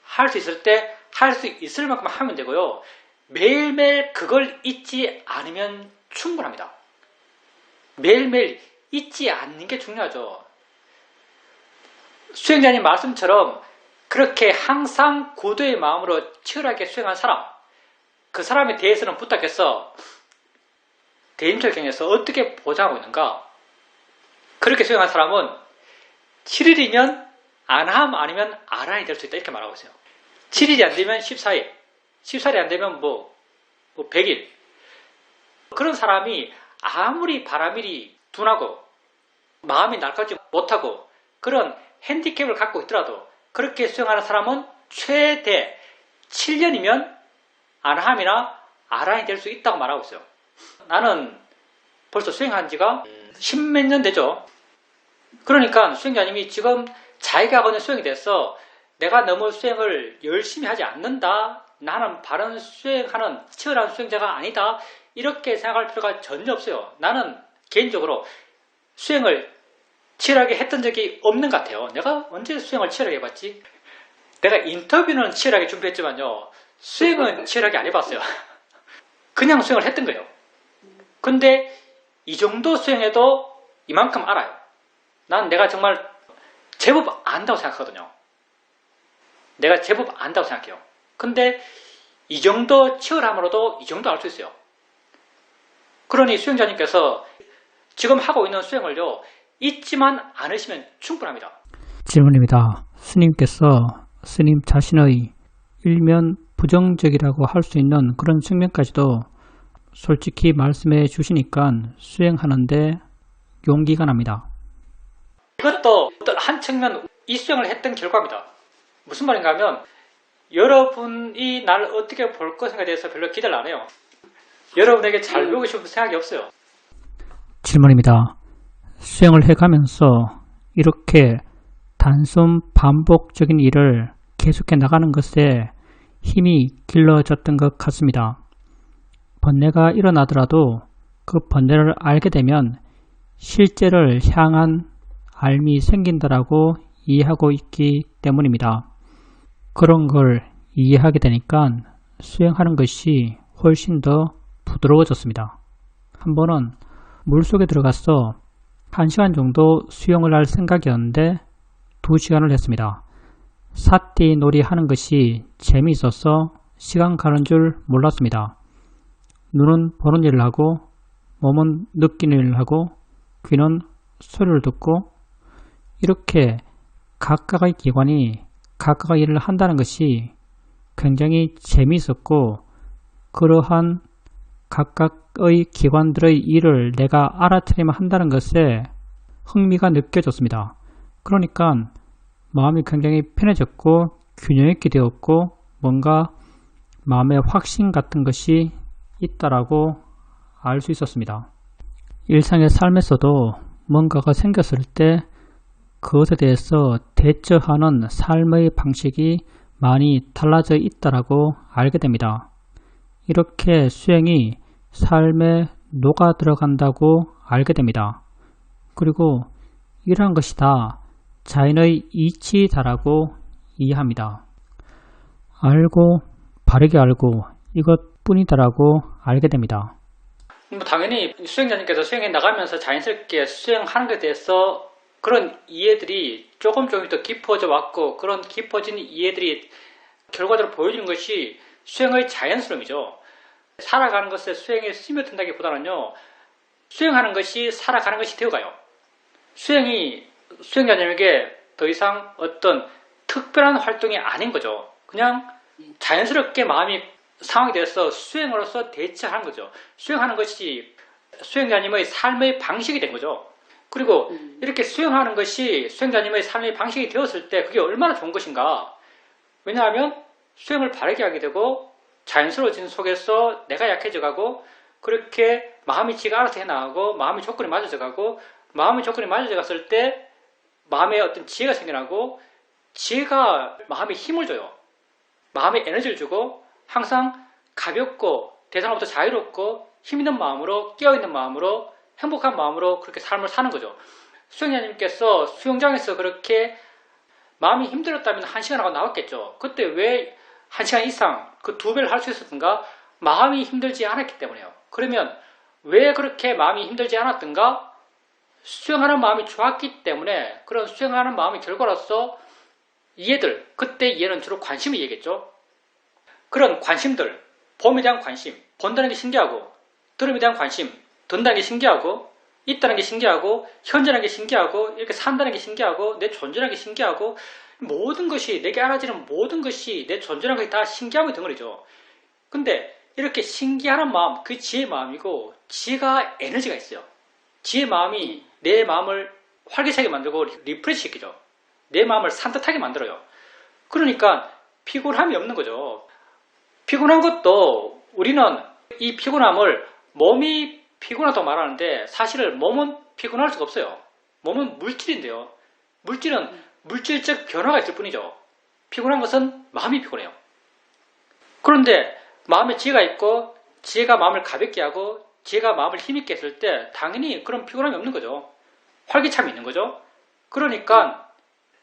할 수 있을 때 할 수 있을 만큼만 하면 되고요. 매일매일 그걸 잊지 않으면 충분합니다. 매일매일 잊지 않는 게 중요하죠. 수행자님 말씀처럼 그렇게 항상 고도의 마음으로 치열하게 수행한 사람, 그 사람에 대해서는 부탁해서 대인철경에서 어떻게 보장하고 있는가? 그렇게 수행한 사람은 7일이면 안함 아니면 아란이 될 수 있다 이렇게 말하고 있어요. 7일이 안 되면 14일, 14일이 안 되면 100일. 그런 사람이 아무리 바람일이 둔하고 마음이 날카롭지 못하고 그런 핸디캡을 갖고 있더라도 그렇게 수행하는 사람은 최대 7년이면 안함이나 아란이 될 수 있다고 말하고 있어요. 나는 벌써 수행한 지가 10몇 년 되죠. 그러니까 수행자님이 지금 자기가 하고 있는 수행에 대해서 내가 너무 수행을 열심히 하지 않는다 나는 바른 수행하는 치열한 수행자가 아니다. 이렇게 생각할 필요가 전혀 없어요. 나는 개인적으로 수행을 치열하게 했던 적이 없는 것 같아요. 내가 언제 수행을 치열하게 해봤지? 내가 인터뷰는 치열하게 준비했지만요. 수행은 치열하게 안 해봤어요. 그냥 수행을 했던 거예요. 근데 이 정도 수행해도 이만큼 알아요. 난 내가 정말 제법 안다고 생각하거든요. 내가 제법 안다고 생각해요. 근데 이 정도 치열함으로도 이 정도 알 수 있어요. 그러니 수행자님께서 지금 하고 있는 수행을요, 잊지만 않으시면 충분합니다. 질문입니다. 스님께서 스님 자신의 일면 부정적이라고 할 수 있는 그런 측면까지도 솔직히 말씀해 주시니까 수행하는데 용기가 납니다. 이것도 어떤 한 측면 이 수행을 했던 결과입니다. 무슨 말인가 하면 여러분이 나를 어떻게 볼 것인가에 대해서 별로 기대를 안 해요. 여러분에게 잘 보고 싶은 생각이 없어요. 질문입니다. 수행을 해가면서 이렇게 단순 반복적인 일을 계속해 나가는 것에 힘이 길러졌던 것 같습니다. 번뇌가 일어나더라도 그 번뇌를 알게 되면 실제를 향한 알미 생긴다라고 이해하고 있기 때문입니다. 그런 걸 이해하게 되니까 수행하는 것이 훨씬 더 부드러워졌습니다. 한 번은 물속에 들어가서 1시간 정도 수영을 할 생각이었는데 2시간을 했습니다. 사띠 놀이 하는 것이 재미있어서 시간 가는 줄 몰랐습니다. 눈은 보는 일을 하고 몸은 느끼는 일을 하고 귀는 소리를 듣고 이렇게 각각의 기관이 각각의 일을 한다는 것이 굉장히 재미있었고 그러한 각각의 기관들의 일을 내가 알아차리면 한다는 것에 흥미가 느껴졌습니다. 그러니까 마음이 굉장히 편해졌고 균형 있게 되었고 뭔가 마음의 확신 같은 것이 있다라고 알 수 있었습니다. 일상의 삶에서도 뭔가가 생겼을 때 그것에 대해서 대처하는 삶의 방식이 많이 달라져 있다라고 알게 됩니다. 이렇게 수행이 삶에 녹아 들어간다고 알게 됩니다. 그리고 이러한 것이 다 자연의 이치다라고 이해합니다. 알고 바르게 알고 이것뿐이다라고 알게 됩니다. 당연히 수행자님께서 수행해 나가면서 자연스럽게 수행하는 것에 대해서 그런 이해들이 조금 더 깊어져 왔고 그런 깊어진 이해들이 결과적으로 보여지는 것이 수행의 자연스러움이죠. 살아가는 것에 수행에 스며든다기보다는요. 수행하는 것이 살아가는 것이 되어가요. 수행이 수행자님에게 더 이상 어떤 특별한 활동이 아닌 거죠. 그냥 자연스럽게 마음이 상황이 돼서 수행으로서 대처하는 거죠. 수행하는 것이 수행자님의 삶의 방식이 된 거죠. 그리고 이렇게 수행하는 것이 수행자님의 삶의 방식이 되었을 때 그게 얼마나 좋은 것인가. 왜냐하면 수행을 바르게 하게 되고 자연스러워지는 속에서 내가 약해져가고 그렇게 마음이 지가 알아서 해나가고 마음의 조건이 맞아져가고 마음의 조건이 맞아져갔을 때 마음에 어떤 지혜가 생겨나고 지혜가 마음에 힘을 줘요. 마음에 에너지를 주고 항상 가볍고 대상으로부터 자유롭고 힘있는 마음으로 깨어있는 마음으로 행복한 마음으로 그렇게 삶을 사는 거죠. 수행자님께서 수영장에서 그렇게 마음이 힘들었다면 1시간 하고 나왔겠죠. 그때 왜 1시간 이상 그 2배를 할 수 있었던가? 마음이 힘들지 않았기 때문에요. 그러면 왜 그렇게 마음이 힘들지 않았던가? 수행하는 마음이 좋았기 때문에 그런 수행하는 마음의 결과로서 이해들, 그때 이해는 주로 관심의 이해겠죠. 그런 관심들, 봄에 대한 관심, 본다는 게 신기하고 들음에 대한 관심, 든다는 게 신기하고 있다는 게 신기하고 현재라는 게 신기하고 이렇게 산다는 게 신기하고 내 존재라는 게 신기하고 모든 것이 내게 알아지는 모든 것이 내 존재라는 것이 다 신기함의 덩어리죠. 근데 이렇게 신기한 마음, 그 지혜의 마음이고 지혜가 에너지가 있어요. 지혜의 마음이 내 마음을 활기차게 만들고 리프레시 시키죠. 내 마음을 산뜻하게 만들어요. 그러니까 피곤함이 없는 거죠. 피곤한 것도 우리는 이 피곤함을 몸이 피곤하다고 말하는데 사실은 몸은 피곤할 수가 없어요. 몸은 물질인데요. 물질은 물질적 변화가 있을 뿐이죠. 피곤한 것은 마음이 피곤해요. 그런데 마음에 지혜가 있고 지혜가 마음을 가볍게 하고 지혜가 마음을 힘있게 했을 때 당연히 그런 피곤함이 없는 거죠. 활기참이 있는 거죠. 그러니까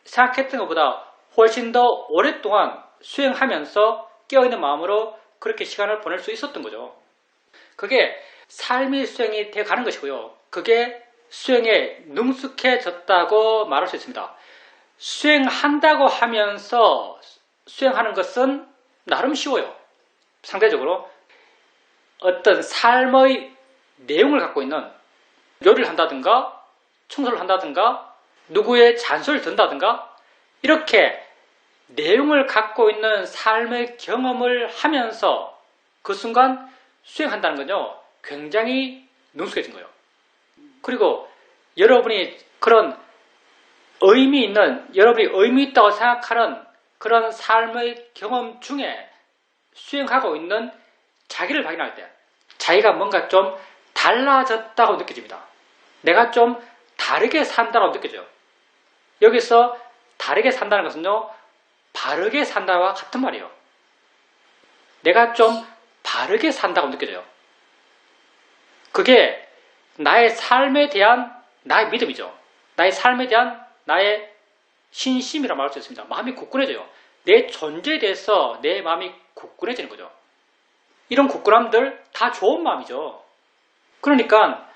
생각했던 것보다 훨씬 더 오랫동안 수행하면서 깨어있는 마음으로 그렇게 시간을 보낼 수 있었던 거죠. 그게 삶이 수행이 되어 가는 것이고요. 그게 수행에 능숙해졌다고 말할 수 있습니다. 수행한다고 하면서 수행하는 것은 나름 쉬워요. 상대적으로 어떤 삶의 내용을 갖고 있는 요리를 한다든가 청소를 한다든가 누구의 잔소리를 듣는다든가 이렇게 내용을 갖고 있는 삶의 경험을 하면서 그 순간 수행한다는 건요 굉장히 능숙해진 거예요. 그리고 여러분이 그런 의미 있는, 여러분이 의미 있다고 생각하는 그런 삶의 경험 중에 수행하고 있는 자기를 발견할 때 자기가 뭔가 좀 달라졌다고 느껴집니다. 내가 좀 다르게 산다고 느껴져요. 여기서 다르게 산다는 것은요 바르게 산다와 같은 말이에요. 내가 좀 바르게 산다고 느껴져요. 그게 나의 삶에 대한 나의 믿음이죠. 나의 삶에 대한 나의 신심이라고 말할 수 있습니다. 마음이 굳건해져요. 내 존재에 대해서 내 마음이 굳건해지는 거죠. 이런 굳건함들 다 좋은 마음이죠. 그러니까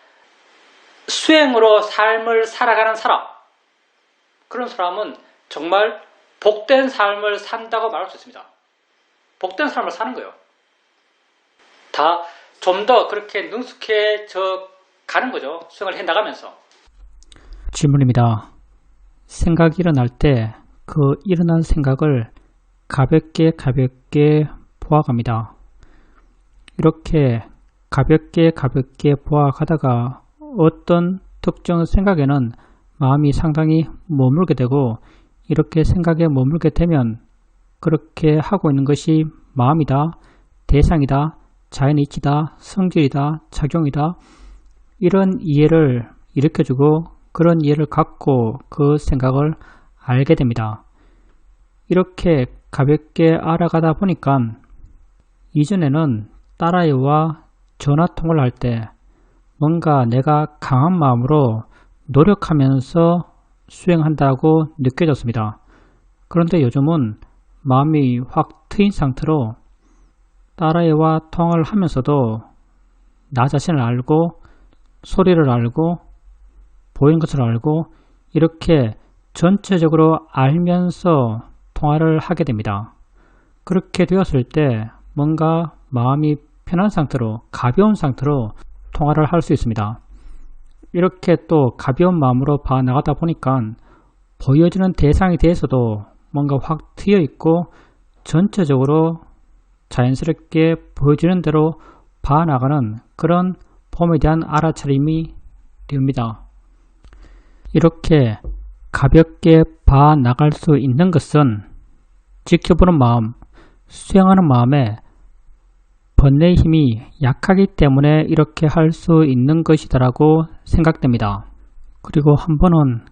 수행으로 삶을 살아가는 사람, 그런 사람은 정말 복된 삶을 산다고 말할 수 있습니다. 복된 삶을 사는 거예요. 다 좀 더 그렇게 능숙해져 가는 거죠. 수행을 해나가면서. 질문입니다. 생각이 일어날 때 그 일어난 생각을 가볍게 보아갑니다. 이렇게 가볍게 보아가다가 어떤 특정 생각에는 마음이 상당히 머물게 되고 이렇게 생각에 머물게 되면 그렇게 하고 있는 것이 마음이다, 대상이다, 자연의 이치다, 성질이다, 작용이다 이런 이해를 일으켜주고 그런 이해를 갖고 그 생각을 알게 됩니다. 이렇게 가볍게 알아가다 보니까 이전에는 딸아이와 전화통화를 할 때 뭔가 내가 강한 마음으로 노력하면서 수행한다고 느껴졌습니다. 그런데 요즘은 마음이 확 트인 상태로 딸아이와 통화를 하면서도 나 자신을 알고 소리를 알고 보이는 것을 알고 이렇게 전체적으로 알면서 통화를 하게 됩니다. 그렇게 되었을 때 뭔가 마음이 편한 상태로 가벼운 상태로 통화를 할 수 있습니다. 이렇게 또 가벼운 마음으로 봐나가다 보니까 보여지는 대상에 대해서도 뭔가 확 트여 있고 전체적으로 자연스럽게 보여지는 대로 봐나가는 그런 폼에 대한 알아차림이 됩니다. 이렇게 가볍게 봐나갈 수 있는 것은 지켜보는 마음, 수행하는 마음에 번뇌의 힘이 약하기 때문에 이렇게 할 수 있는 것이다라고 생각됩니다. 그리고 한 번은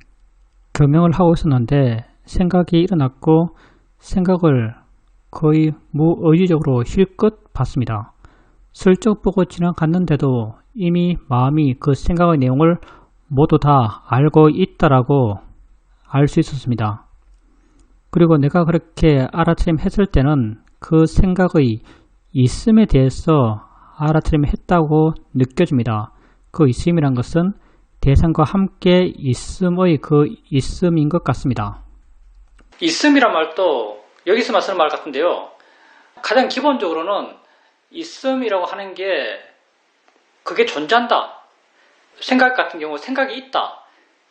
경영을 하고 있었는데 생각이 일어났고 생각을 거의 무의지적으로 힐끗 봤습니다. 슬쩍 보고 지나갔는데도 이미 마음이 그 생각의 내용을 모두 다 알고 있다라고 알 수 있었습니다. 그리고 내가 그렇게 알아차림했을 때는 그 생각의 있음에 대해서 알아차림했다고 느껴집니다. 그 있음이란 것은 대상과 함께 있음의 그 있음인 것 같습니다. 있음이란 말도 여기서만 쓰는 말 같은데요. 가장 기본적으로는 있음이라고 하는 게 그게 존재한다. 생각 같은 경우 생각이 있다.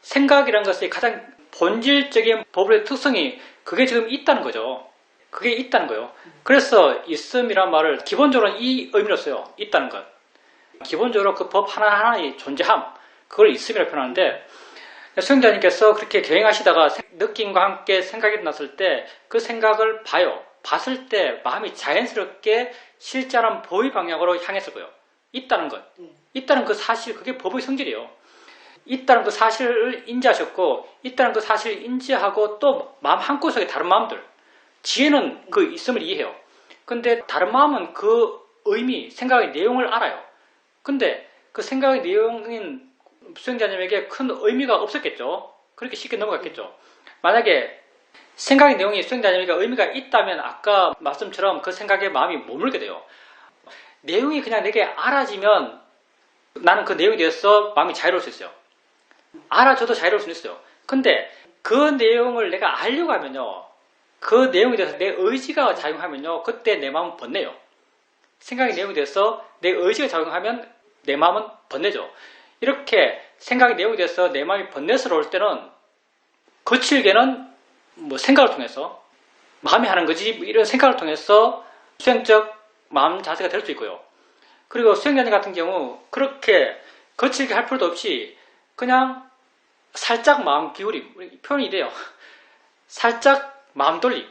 생각이라는 것의 가장 본질적인 법의 특성이 그게 지금 있다는 거죠. 그게 있다는 거예요. 그래서 있음이란 말을 기본적으로 이 의미로 써요. 있다는 것. 기본적으로 그 법 하나하나의 존재함, 그걸 있음이라고 표현하는데 수행자님께서 그렇게 경행하시다가 느낌과 함께 생각이 났을 때 그 생각을 봐요. 봤을 때 마음이 자연스럽게 실제라는 보의 방향으로 향했을 거예요. 있다는 것. 있다는 그 사실, 그게 법의 성질이에요. 있다는 그 사실을 인지하셨고 있다는 그 사실을 인지하고 또 마음 한구석에 다른 마음들. 지혜는 그 있음을 이해해요. 근데 다른 마음은 그 의미, 생각의 내용을 알아요. 근데 그 생각의 내용인 수행자님에게 큰 의미가 없었겠죠. 그렇게 쉽게 넘어갔겠죠. 만약에 생각의 내용이 수행자님에게 의미가 있다면 아까 말씀처럼 그 생각에 마음이 머물게 돼요. 내용이 그냥 내게 알아지면 나는 그 내용에 대해서 마음이 자유로울 수 있어요. 알아줘도 자유로울 수 있어요. 근데 그 내용을 내가 알려고 하면요. 그 내용에 대해서 내 의지가 작용하면요. 그때 내 마음은 번뇌요. 생각의 내용에 대해서 내 의지가 작용하면 내 마음은 번뇌죠. 이렇게 생각의 내용에 대해서 내 마음이 번뇌스러울 때는 거칠게는 뭐 생각을 통해서 마음이 하는 거지 이런 생각을 통해서 수행적 마음 자세가 될 수 있고요. 그리고 수행자님 같은 경우 그렇게 거칠게 할 필요도 없이 그냥 살짝 마음 기울임, 표현이 이래요. 살짝 마음 돌림,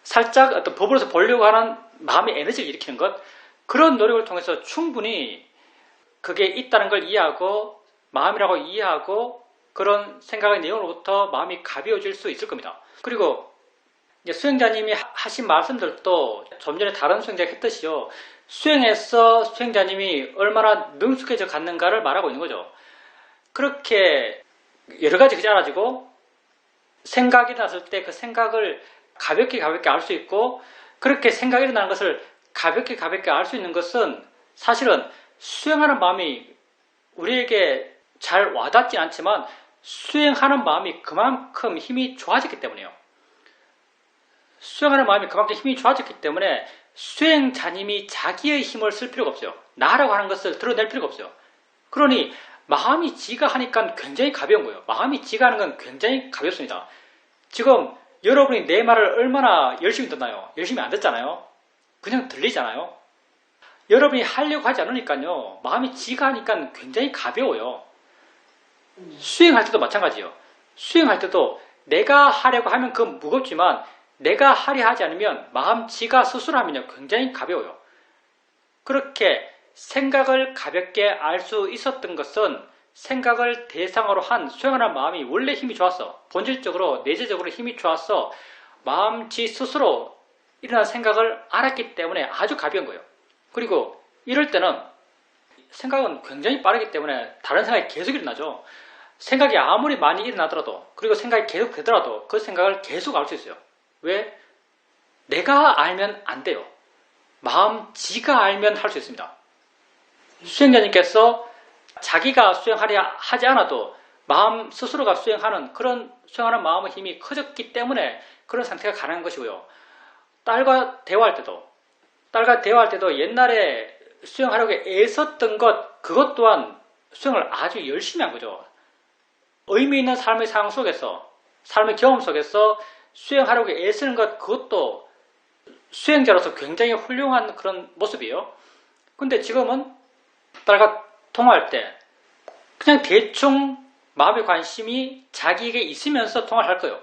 살짝 어떤 법으로서 보려고 하는 마음의 에너지를 일으키는 것, 그런 노력을 통해서 충분히 그게 있다는 걸 이해하고 마음이라고 이해하고 그런 생각의 내용으로부터 마음이 가벼워질 수 있을 겁니다. 그리고 이제 수행자님이 하신 말씀들도 좀 전에 다른 수행자가 했듯이요. 수행에서 수행자님이 얼마나 능숙해져 갔는가를 말하고 있는 거죠. 그렇게 여러 가지 그지 알아지고 생각이 났을 때 그 생각을 가볍게 알 수 있고 그렇게 생각이 일어나는 것을 가볍게 알 수 있는 것은 사실은 수행하는 마음이 우리에게 잘 와닿진 않지만 수행하는 마음이 그만큼 힘이 좋아졌기 때문이에요. 수행하는 마음이 그만큼 힘이 좋아졌기 때문에 수행자님이 자기의 힘을 쓸 필요가 없어요. 나라고 하는 것을 드러낼 필요가 없어요. 그러니 마음이 지가 하니까 굉장히 가벼운 거예요. 마음이 지가 하는 건 굉장히 가볍습니다. 지금 여러분이 내 말을 얼마나 열심히 듣나요? 열심히 안 듣잖아요. 그냥 들리잖아요. 여러분이 하려고 하지 않으니까요. 마음이 지가 하니까 굉장히 가벼워요. 수행할 때도 마찬가지예요. 수행할 때도 내가 하려고 하면 그건 무겁지만 내가 하려 하지 않으면 마음 지가 스스로 하면요. 굉장히 가벼워요. 그렇게 생각을 가볍게 알 수 있었던 것은 생각을 대상으로 한 수행하는 마음이 원래 힘이 좋았어. 본질적으로 내재적으로 힘이 좋았어. 마음 지 스스로 일어난 생각을 알았기 때문에 아주 가벼운 거예요. 그리고 이럴 때는 생각은 굉장히 빠르기 때문에 다른 생각이 계속 일어나죠. 생각이 아무리 많이 일어나더라도 그리고 생각이 계속 되더라도 그 생각을 계속 알 수 있어요. 왜? 내가 알면 안 돼요. 마음 지가 알면 할 수 있습니다. 수행자님께서 자기가 수행하려 하지 않아도 마음 스스로가 수행하는 그런 수행하는 마음의 힘이 커졌기 때문에 그런 상태가 가능한 것이고요. 딸과 대화할 때도 옛날에 수행하려고 애썼던 것 그것 또한 수행을 아주 열심히 한 거죠. 의미 있는 삶의 상황 속에서 삶의 경험 속에서 수행하려고 애쓰는 것 그것도 수행자로서 굉장히 훌륭한 그런 모습이에요. 근데 지금은 딸과 통화할 때 그냥 대충 마음의 관심이 자기에게 있으면서 통화를 할 거예요.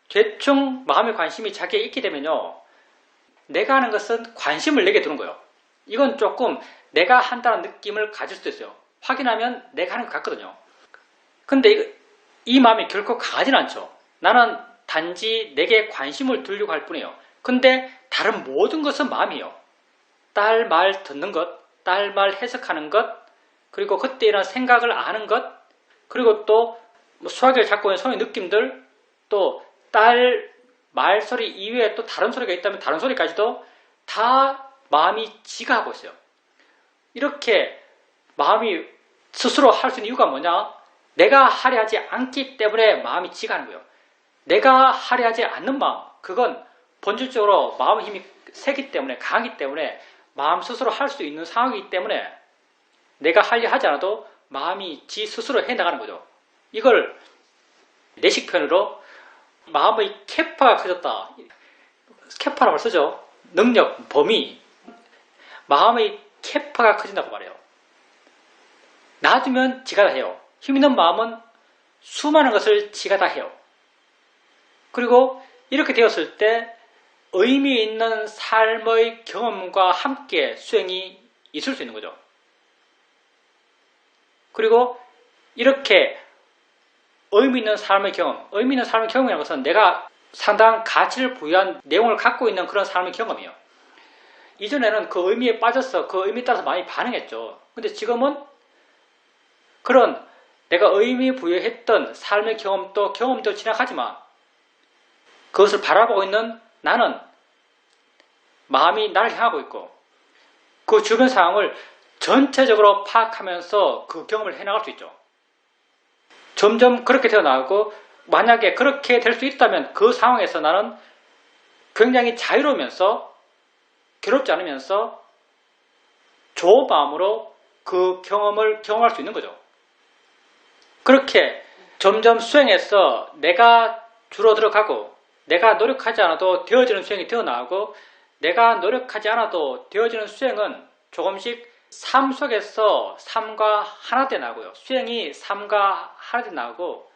대충 마음의 관심이 자기에게 있게 되면요. 내가 하는 것은 관심을 내게 두는 거예요. 이건 조금 내가 한다는 느낌을 가질 수도 있어요. 확인하면 내가 하는 것 같거든요. 근데 이 마음이 결코 강하지는 않죠. 나는 단지 내게 관심을 두려고 할 뿐이에요. 근데 다른 모든 것은 마음이에요. 딸 말 듣는 것, 딸 말 해석하는 것, 그리고 그때 일어난 생각을 아는 것, 그리고 또 수화기를 잡고 있는 손의 느낌들, 또 딸 말소리 이외에 또 다른 소리가 있다면 다른 소리까지도 다 마음이 지가 하고 있어요. 이렇게 마음이 스스로 할 수 있는 이유가 뭐냐? 내가 하려 하지 않기 때문에 마음이 지가 하는 거예요. 내가 하려 하지 않는 마음, 그건 본질적으로 마음의 힘이 세기 때문에 강하기 때문에 마음 스스로 할 수 있는 상황이기 때문에 내가 하려 하지 않아도 마음이 지 스스로 해나가는 거죠. 이걸 내식 표현으로 마음의 캐파가 커졌다. 캐파라고 쓰죠. 능력, 범위. 마음의 캐파가 커진다고 말해요. 놔두면 지가 다 해요. 힘 있는 마음은 수많은 것을 지가 다 해요. 그리고 이렇게 되었을 때 의미 있는 삶의 경험과 함께 수행이 있을 수 있는 거죠. 그리고 이렇게 의미 있는 삶의 경험이라는 것은 내가 상당한 가치를 부여한 내용을 갖고 있는 그런 삶의 경험이에요. 이전에는 그 의미에 빠져서 그 의미에 따라서 많이 반응했죠. 근데 지금은 그런 내가 의미 부여했던 삶의 경험도 지나가지만 그것을 바라보고 있는 나는 마음이 나를 향하고 있고 그 주변 상황을 전체적으로 파악하면서 그 경험을 해나갈 수 있죠. 점점 그렇게 되어나가고 만약에 그렇게 될 수 있다면 그 상황에서 나는 굉장히 자유로우면서 괴롭지 않으면서 좋은 마음으로 그 경험을 경험할 수 있는 거죠. 그렇게 점점 수행해서 내가 줄어들어가고 내가 노력하지 않아도 되어지는 수행이 되어나가고 내가 노력하지 않아도 되어지는 수행은 조금씩 삶 속에서 삶과 하나 돼 나가고요. 수행이 삶과 하나 돼 나가고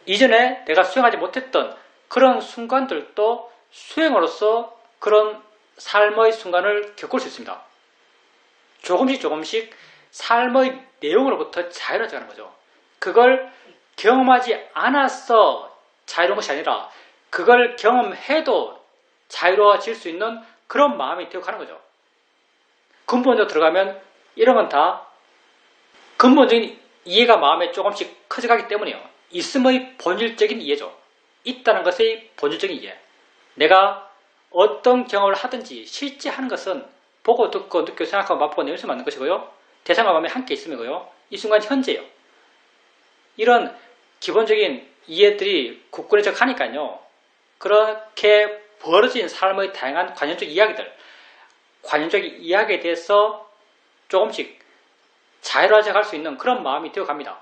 이전에 내가 수행하지 못했던 그런 순간들도 수행으로서 그런 삶의 순간을 겪을 수 있습니다. 조금씩 삶의 내용으로부터 자유로워져가는 거죠. 그걸 경험하지 않아서 자유로운 것이 아니라 그걸 경험해도 자유로워질 수 있는 그런 마음이 되어가는 거죠. 근본적으로 들어가면 이런 건 다 근본적인 이해가 마음에 조금씩 커져가기 때문이에요. 있음의 본질적인 이해죠. 있다는 것의 본질적인 이해. 내가 어떤 경험을 하든지 실제 하는 것은 보고 듣고 느끼고 생각하고 맛보고 내면서 맞는 것이고요. 대상과 마음이 함께 있음이고요. 이 순간 현재예요. 이런 기본적인 이해들이 굳건해져 가니까요. 그렇게 벌어진 삶의 다양한 관념적 이야기들, 관념적 이야기에 대해서 조금씩 자유로워져 갈 수 있는 그런 마음이 되어 갑니다.